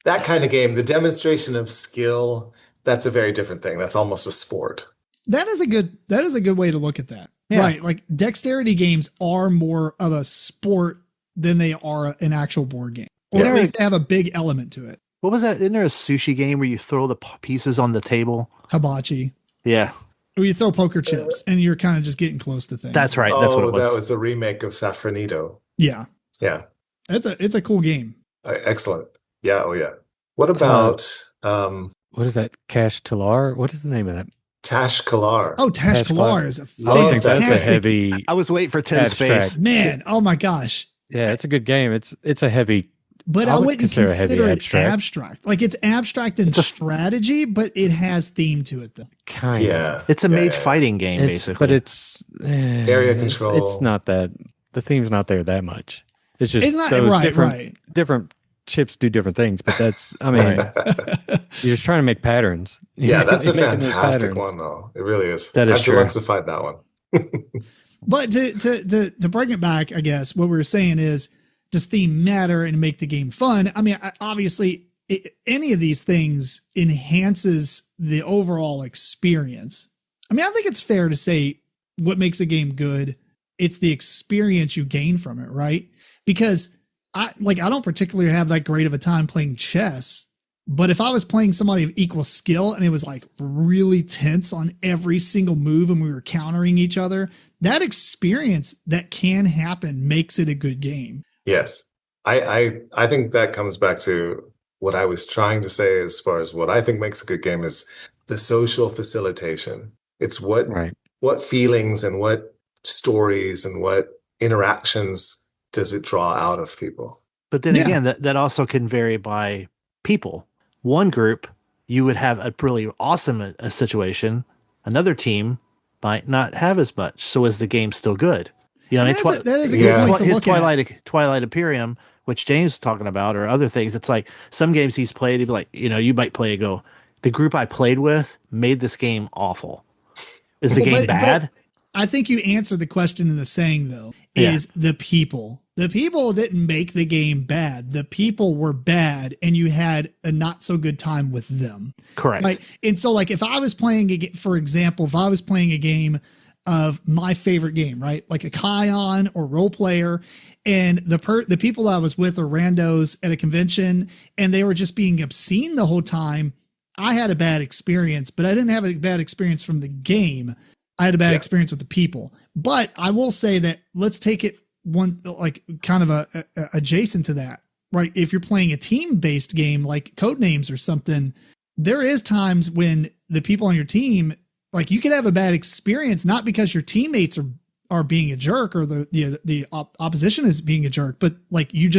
that kind of game, the demonstration of skill, that's a very different thing. That's almost a sport. That is a good way to look at that. Yeah. Right. Like dexterity games are more of a sport than they are an actual board game. Or at least they have a big element to it. What was that? Isn't there a sushi game where you throw the pieces on the table? Hibachi. Yeah. Or you throw poker chips and you're kind of just getting close to things. That's right. That's what it was. That was the remake of Safranito. Yeah. Yeah. It's a cool game. Excellent. Yeah. Oh yeah. What about what is that? Cash Talar? What is the name of that? Tash Kalar. Oh, Tash Kalar is a fantastic. That's a heavy. I was waiting for Tim's face. Man, oh my gosh. Yeah, it's a good game. It's a heavy. But I wouldn't consider it abstract. abstract. Like it's abstract in strategy, but it has theme to it though. Kind of. It's a mage fighting game, basically. But it's area control. It's not that. The theme's not there that much. It's just not, those different chips do different things. But that's, I mean, you're just trying to make patterns. Yeah, that's a fantastic one though. It really is. That is I've true. Deluxified that one. But to bring it back, I guess what we were saying is, does theme matter and make the game fun? I mean, obviously, any of these things enhances the overall experience. I mean, I think it's fair to say what makes a game good, it's the experience you gain from it, right? Because I don't particularly have that great of a time playing chess, but if I was playing somebody of equal skill and it was like really tense on every single move and we were countering each other, that experience that can happen makes it a good game. Yes. I think that comes back to what I was trying to say as far as what I think makes a good game is the social facilitation. It's what feelings and what stories and what interactions does it draw out of people. But then again, that also can vary by people. One group, you would have a really awesome a situation. Another team might not have as much. So is the game still good? You know, that is a good point to look at. Twilight Imperium which James was talking about, or other things. It's like some games he's played, he'd be like, you might play and go, the group I played with made this game awful. Is the game bad? But I think you answered the question in the saying, though, is the people. The people didn't make the game bad. The people were bad, and you had a not so good time with them. Correct. Right. And so, like, if I was playing, for example, if I was playing a game of my favorite game, right, like a Kion or Role Player, and the people I was with are randos at a convention, and they were just being obscene the whole time, I had a bad experience, but I didn't have a bad experience from the game. I had a bad experience with the people. But I will say that let's take it one, like, kind of a adjacent to that, right? If you're playing a team-based game like Codenames or something, there is times when the people on your team, like, you could have a bad experience, not because your teammates are being a jerk or the opposition is being a jerk, but like you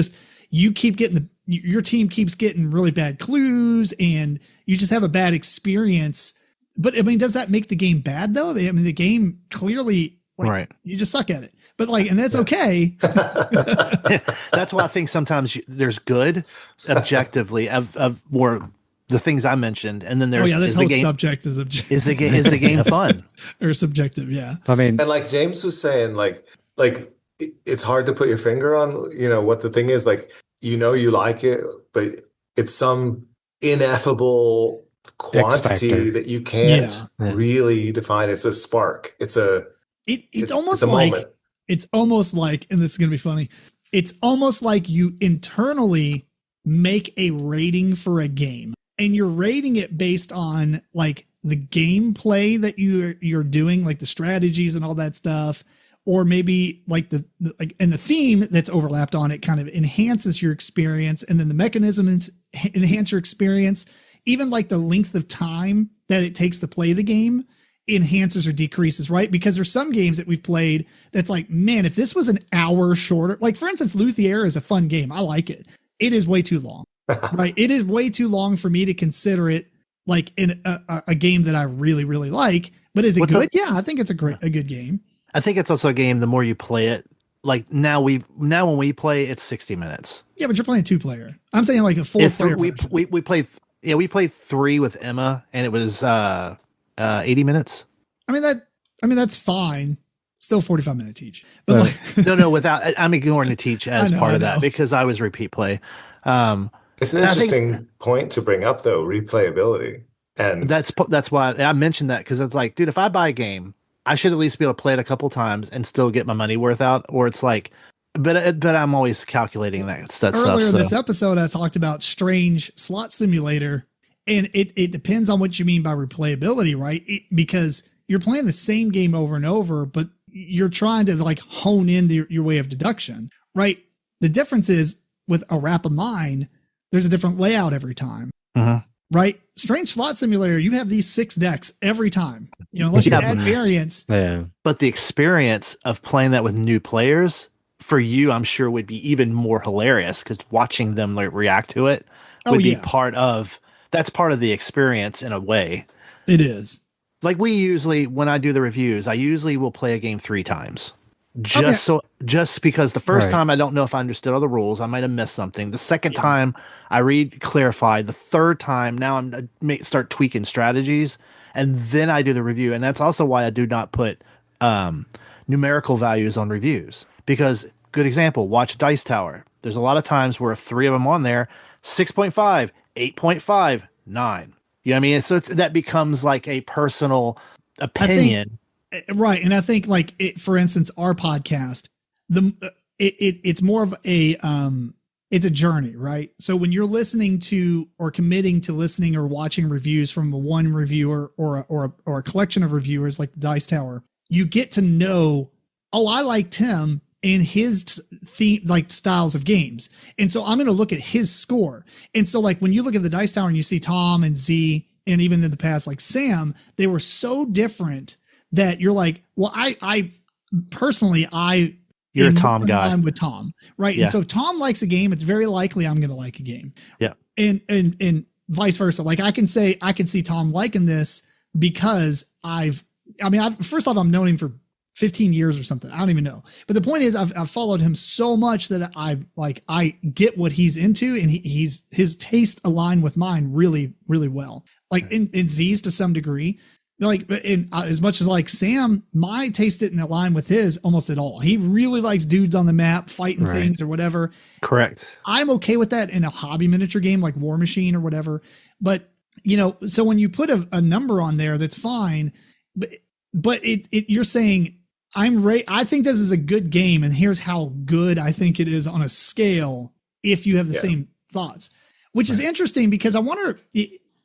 keep getting your team keeps getting really bad clues and you just have a bad experience. But I mean, does that make the game bad though? I mean, the game clearly, like, right, you just suck at it, but like, and that's okay. That's why I think sometimes there's good objectively of more the things I mentioned, and then there's this whole subject is objective. Is the game fun or subjective? Yeah, I mean, and like James was saying, like it's hard to put your finger on, what the thing is. Like, you like it, but it's some ineffable quantity that you can't really define. It's a spark. It's almost like moment. It's almost like, and this is gonna be funny, it's almost like you internally make a rating for a game. And you're rating it based on like the gameplay that you're doing, like the strategies and all that stuff, or maybe like and the theme that's overlapped on it kind of enhances your experience, and then the mechanisms enhance your experience. Even like the length of time that it takes to play the game enhances or decreases, right? Because there's some games that we've played that's like, man, if this was an hour shorter, like for instance, Luthier is a fun game. I like it. It is way too long. Right. It is way too long for me to consider it like in a game that I really, really like. But is it good? Yeah, I think it's a good game. I think it's also a game, the more you play it, like now when we play, it's 60 minutes. Yeah, but you're playing 2-player. I'm saying like a 4-player. We played 3 with Emma, and it was 80 minutes. I mean that's fine. Still 45 minutes each. But no, without, I'm ignoring the teach as part of that because I was repeat play. It's an interesting point to bring up, though, replayability. And that's why I mentioned that, because it's like, dude, if I buy a game, I should at least be able to play it a couple times and still get my money worth out. Or it's like, but I'm always calculating that stuff. Earlier in this episode, I talked about Strange Slot Simulator, and it depends on what you mean by replayability, right? Because you're playing the same game over and over, but you're trying to like hone in your way of deduction, right? The difference is with a Wrap of Mine, there's a different layout every time, right? Strange Slot Simulator, you have these 6 decks every time, unless you add variants. Yeah. But the experience of playing that with new players for you, I'm sure, would be even more hilarious, because watching them like react to it would be part of the experience in a way. It is. Like when I do the reviews, I usually will play a game 3 times. Just because the first time I don't know if I understood all the rules, I might have missed something. The second time I clarify. The third time, now I start tweaking strategies, and then I do the review. And that's also why I do not put numerical values on reviews, because good example, watch Dice Tower. There's a lot of times where if 3 of them on there, 6.5, 8.5, 9. You know what I mean? So that becomes like a personal opinion. Right. And I think like for instance, our podcast, it's more of it's a journey, right? So when you're listening to or committing to listening or watching reviews from one reviewer or a collection of reviewers like the Dice Tower, you get to know, I like Tim and his theme, like styles of games. And so I'm going to look at his score. And so like when you look at the Dice Tower and you see Tom and Z, and even in the past, like Sam, they were so different that you're like, well, I personally, you're a Tom guy. I'm with Tom, right? Yeah. And so if Tom likes a game, it's very likely I'm going to like a game. Yeah. And vice versa. Like I can see Tom liking this because first off, I've known him for 15 years or something. I don't even know. But the point is, I've followed him so much that I get what he's into, and his taste align with mine really, really well. Like in Z's to some degree. Like as much as like Sam, my taste didn't align with his almost at all. He really likes dudes on the map fighting things or whatever. Correct. I'm okay with that in a hobby miniature game like War Machine or whatever. But so when you put a number on there, that's fine. But you're saying I think this is a good game, and here's how good I think it is on a scale if you have the same thoughts, which is interesting because I wonder.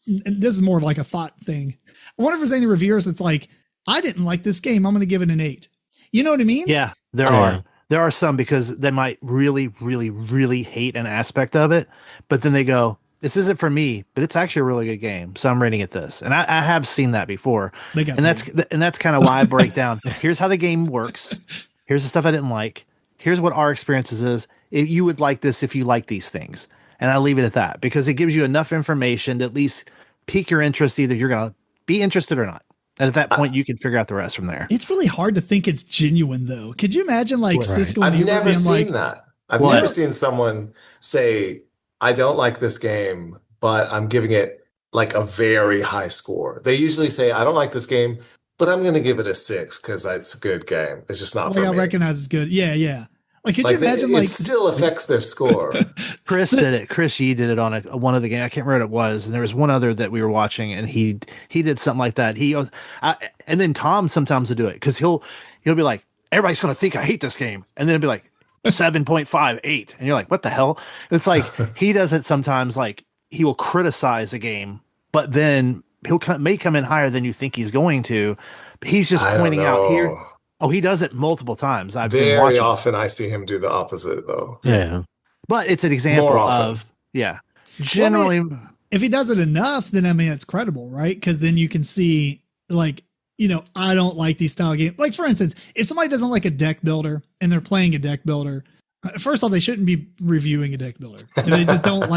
This is more of like a thought thing. I wonder if there's any reviewers that's like, I didn't like this game, I'm going to give it an 8. You know what I mean? Yeah, there are. There are some because they might really, really, really hate an aspect of it, but then they go, this isn't for me, but it's actually a really good game, so I'm rating it this. And I have seen that before. That's kind of why I break down. Here's how the game works. Here's the stuff I didn't like. Here's what our experiences is. You would like this if you like these things. And I leave it at that because it gives you enough information to at least pique your interest. Either you're going to be interested or not. And at that point, you can figure out the rest from there. It's really hard to think it's genuine, though. Could you imagine Cisco? I've never seen that. I've never seen someone say, I don't like this game, but I'm giving it like a very high score. They usually say, I don't like this game, but I'm going to give it a 6 because it's a good game. It's just not for me. I recognize it's good. Yeah. Like, could you imagine? It still affects their score. Chris did it. Chris Yee did it on one of the games. I can't remember what it was. And there was one other that we were watching, and he did something like that. And then Tom sometimes will do it because he'll be like, everybody's going to think I hate this game, and then it'll be like 7.58, and you're like, what the hell? It's like he does it sometimes. Like he will criticize a game, but then may come in higher than you think he's going to. He's just pointing out here. Oh, he does it multiple times. Very often I see him do the opposite, though. Yeah. But it's an example of, generally. Well, if he does it enough, then it's credible, right? Because then you can see, like, I don't like these style games. Like, for instance, if somebody doesn't like a deck builder and they're playing a deck builder, first off, they shouldn't be reviewing a deck builder. If they just don't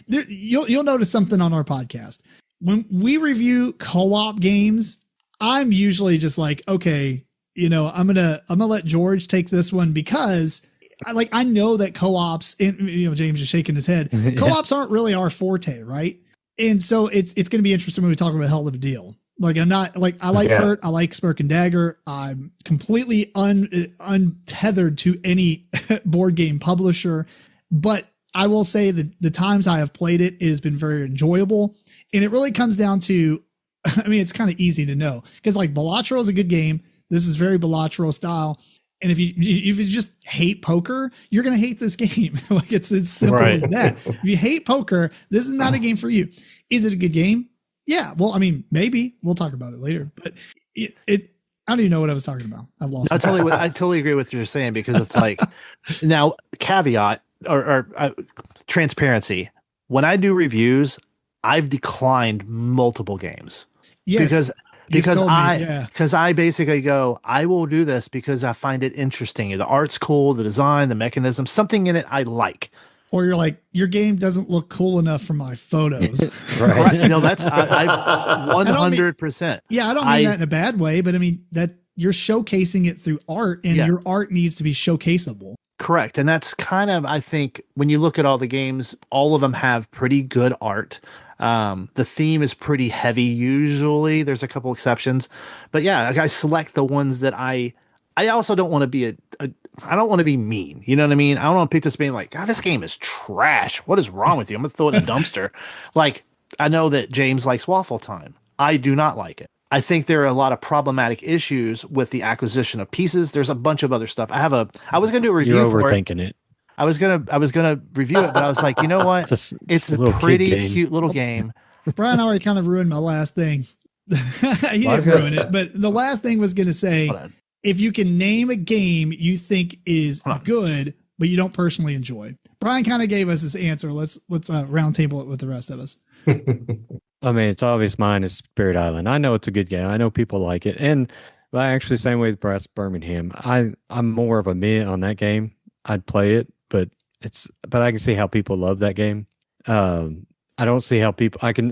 you'll notice something on our podcast. When we review co-op games, I'm usually just like, okay, I'm gonna let George take this one because I know that co-ops, and James is shaking his head. Co-ops aren't really our forte, right? And so it's going to be interesting when we talk about Hell of a Deal. Like I'm not like I like Hurt, I like Smirk and Dagger. I'm completely untethered to any board game publisher, but I will say that the times I have played it has been very enjoyable, and it really comes down to. I mean, it's kind of easy to know because like Balatro is a good game. This is very Balatro style. And if you just hate poker, you're going to hate this game. Like it's as simple as that. If you hate poker, this is not a game for you. Is it a good game? Yeah. Well, I mean, maybe we'll talk about it later, but I don't even know what I was talking about. I've lost. I totally agree with what you're saying because it's like now caveat or transparency. When I do reviews, I've declined multiple games. Yes, because I basically go, I will do this because I find it interesting. The art's cool, the design, the mechanism, something in it I like. Or you're like, your game doesn't look cool enough for my photos. Right. That's I 100%. Yeah, I don't mean that in a bad way, but I mean that you're showcasing it through art, and your art needs to be showcaseable. Correct. And that's kind of, I think, when you look at all the games, all of them have pretty good art. The theme is pretty heavy usually. There's a couple exceptions, but yeah, I select the ones that I also don't want to be I don't want to be mean. You know what I mean? I don't want to pick this being like, God, this game is trash. What is wrong with you? I'm gonna throw it in a dumpster. Like, I know that James likes Waffle Time. I do not like it. I think there are a lot of problematic issues with the acquisition of pieces. There's a bunch of other stuff. I was going to do a review for it. You're overthinking it. I was gonna review it, but I was like, you know what? It's a pretty cute little game. Brian already kind of ruined my last thing. He didn't ruin it, but the last thing was going to say, if you can name a game you think is good, but you don't personally enjoy. Brian kind of gave us his answer. Let's round table it with the rest of us. I mean, it's obvious mine is Spirit Island. I know it's a good game. I know people like it. And I actually, same way with Brass Birmingham. I'm more of a meh on that game. I'd play it, but I can see how people love that game. I don't see how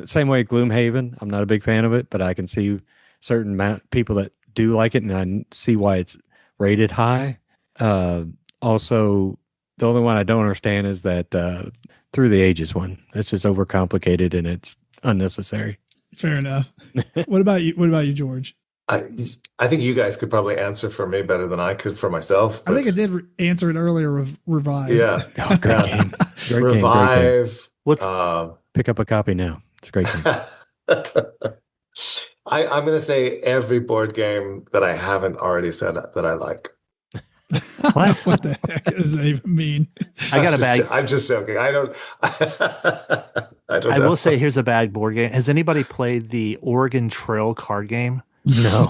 same way Gloomhaven. I'm not a big fan of it, but I can see certain people that do like it, and I see why it's rated high. Also, the only one I don't understand is that Through the Ages one. It's just overcomplicated and it's unnecessary. Fair enough. What about you, George? I think you guys could probably answer for me better than I could for myself. I think I did answer it earlier with Revive. Yeah. Oh, great game. Great Revive. Game. Let's pick up a copy now. It's a great game. I'm going to say every board game that I haven't already said that I like. What the heck does that even mean? I got a bag. I'm just joking. I don't know. I will say here's a bad board game. Has anybody played the Oregon Trail card game? No.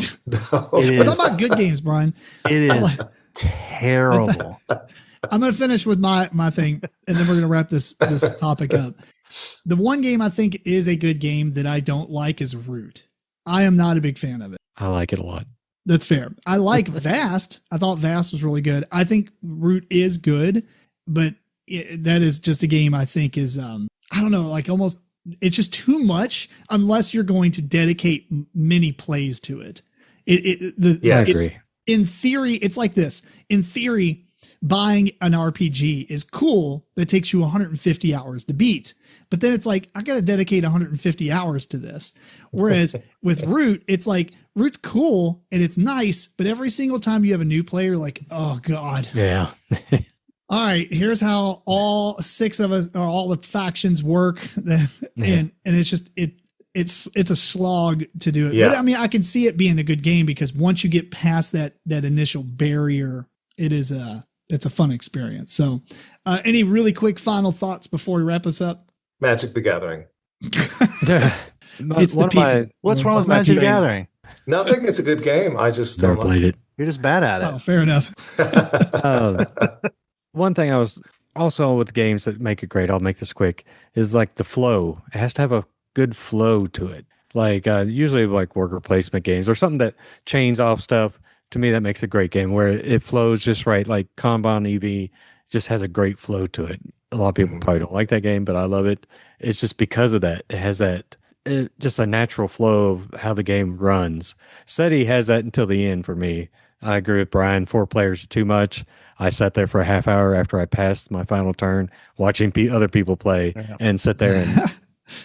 We're talking about good games, Brian. It is terrible. I'm going to finish with my thing, and then we're going to wrap this topic up. The one game I think is a good game that I don't like is Root. I am not a big fan of it. I like it a lot. That's fair. I like Vast. I thought Vast was really good. I think Root is good, but that is just a game I think is, I don't know, like almost, it's just too much unless you're going to dedicate many plays to it. I agree. In theory, it's like this. In theory, buying an RPG is cool. That takes you 150 hours to beat. But then it's like, I got to dedicate 150 hours to this. Whereas with Root, it's like, Root's cool and it's nice, but every single time you have a new player, like, oh God. Yeah. All right, here's how all 6 of us or all the factions work. And it's just, it's a slog to do it. Yeah. But I mean, I can see it being a good game because once you get past that initial barrier, it's a fun experience. So any really quick final thoughts before we wrap us up? Magic the Gathering. It's the people. What's wrong with Magic the Gathering? Nothing. It's a good game. I just Never don't played it. You're just bad at it. Oh, fair enough. One thing I was also with games that make it great, I'll make this quick, is like the flow. It has to have a good flow to it. Like usually like worker placement games or something that chains off stuff. To me, that makes a great game where it flows just right. Like Kanban EV just has a great flow to it. A lot of people probably don't like that game, but I love it. It's just because of that. It has that just a natural flow of how the game runs. SETI has that until the end for me. I agree with Brian. 4 players is too much. I sat there for a half hour after I passed my final turn, watching other people play and sit there and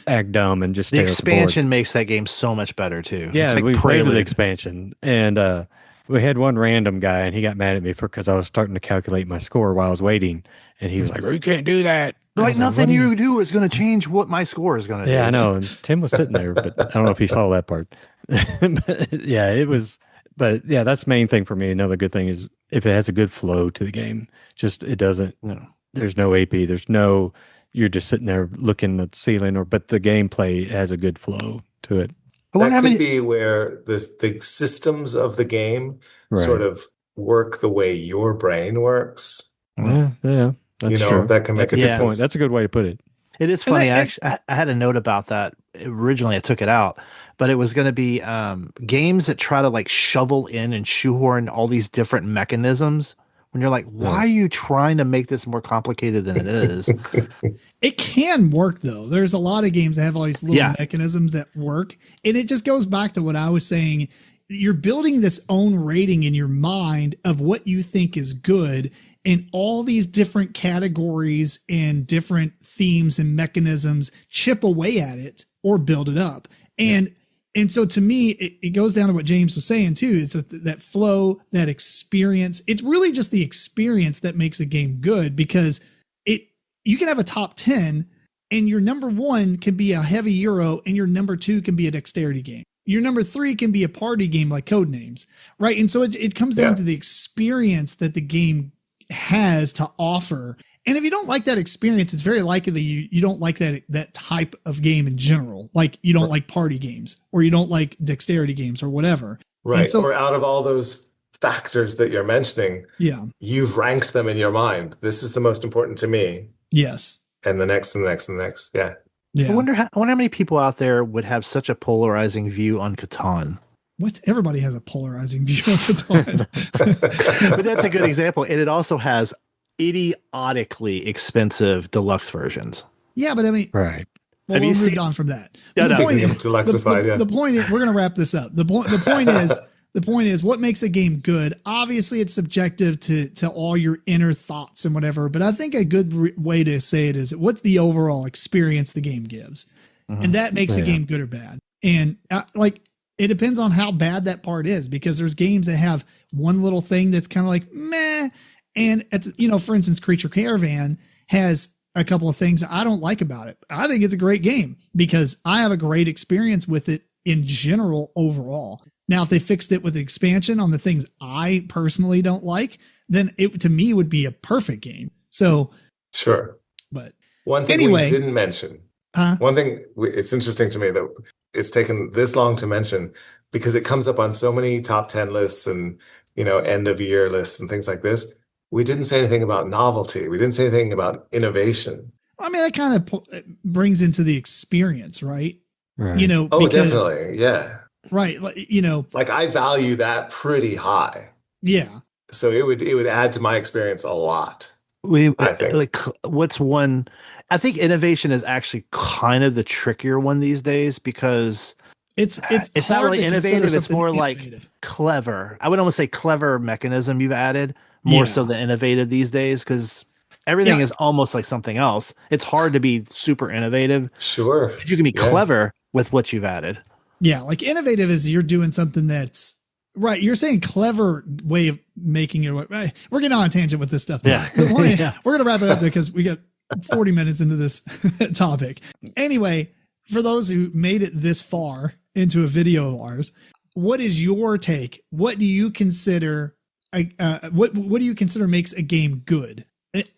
act dumb and just stare the at expansion the board. Makes that game so much better too. Yeah, it's like we played Prelude. the expansion, and we had one random guy, and he got mad at me because I was starting to calculate my score while I was waiting, and he was like, "Oh, you can't do that." Like nothing you do is going to change what my score is going to do. Yeah, I know. And Tim was sitting there, but I don't know if he saw that part. But, yeah, it was. But yeah, that's the main thing for me. Another good thing is if it has a good flow to the game. Just it doesn't. No. There's no AP. There's no. You're just sitting there looking at the ceiling, but the gameplay has a good flow to it. That could be where the systems of the game sort of work the way your brain works. Yeah, that's true. That can make a difference. That's a good way to put it. It is funny. I had a note about that. Originally, I took it out, but it was going to be games that try to like shovel in and shoehorn all these different mechanisms. When you're like, why are you trying to make this more complicated than it is? It can work though. There's a lot of games that have all these little mechanisms that work. And it just goes back to what I was saying. You're building this own rating in your mind of what you think is good, and all these different categories and different themes and mechanisms chip away at it or build it up. And so to me, it goes down to what James was saying too, is that flow, that experience. It's really just the experience that makes a game good, because you can have a top 10 and your number 1 can be a heavy Euro and your number 2 can be a dexterity game. Your number 3 can be a party game like Codenames, right? And so it comes down to the experience that the game has to offer. And if you don't like that experience, it's very likely that you don't like that type of game in general. Like you don't like party games, or you don't like dexterity games, or whatever. Right. And so, or out of all those factors that you're mentioning, you've ranked them in your mind. This is the most important to me. Yes. And the next and the next and the next. Yeah. Yeah. I wonder how many people out there would have such a polarizing view on Catan. What? Everybody has a polarizing view of Catan. But that's a good example. And it also has idiotically expensive deluxe versions. Yeah, but I mean, right. Well, moved on from that. The point is, Deluxified, the point is, we're going to wrap this up. The point is, the point is, what makes a game good? Obviously, it's subjective to all your inner thoughts and whatever. But I think a good way to say it is, what's the overall experience the game gives, and that makes a game good or bad. And like, it depends on how bad that part is, because there's games that have one little thing that's kind of like meh, and for instance, Creature Caravan has a couple of things I don't like about it. I think it's a great game because I have a great experience with it in general overall. Now, if they fixed it with expansion on the things I personally don't like, then it to me would be a perfect game. So sure. But one thing we didn't mention. One thing, it's interesting to me that it's taken this long to mention, because it comes up on so many top 10 lists and, end of year lists and things like this. We didn't say anything about novelty. We didn't say anything about innovation. I mean, that kind of brings into the experience, right? Right. Definitely. Yeah. Right. Like I value that pretty high. Yeah. So it would add to my experience a lot. I think. I think innovation is actually kind of the trickier one these days, because it's not really innovative. It's more like clever. I would almost say clever mechanism you've added more so than innovative these days, because everything is almost like something else. It's hard to be super innovative. Sure. But you can be clever with what you've added. Yeah. Like innovative is you're doing something that's right. You're saying clever way of making it. Right. We're getting on a tangent with this stuff. Yeah. We're going to wrap it up because we got 40 minutes into this topic. Anyway, for those who made it this far into a video of ours, what is your take? What do you consider what do you consider makes a game good?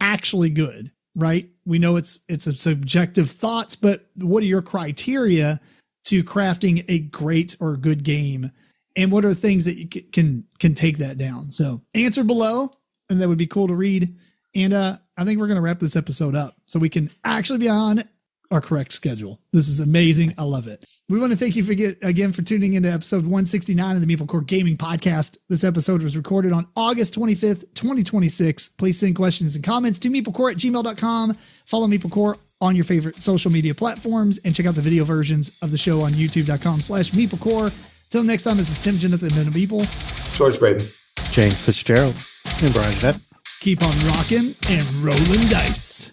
Actually good, right? We know it's a subjective thoughts, but what are your criteria to crafting a great or good game? And what are things that you can take that down? So answer below, and that would be cool to read. And I think we're going to wrap this episode up so we can actually be on our correct schedule. This is amazing. I love it. We want to thank you again for tuning into episode 169 of the MeepleCore Gaming Podcast. This episode was recorded on August 25th, 2026. Please send questions and comments to meeplecore@gmail.com. Follow MeepleCore on your favorite social media platforms, and check out the video versions of the show on youtube.com/MeepleCore. Till next time, this is Tim, Jennette, and Meeple. George Breden. James Fitzgerald. And Brian Jennette. Keep on rocking and rolling dice.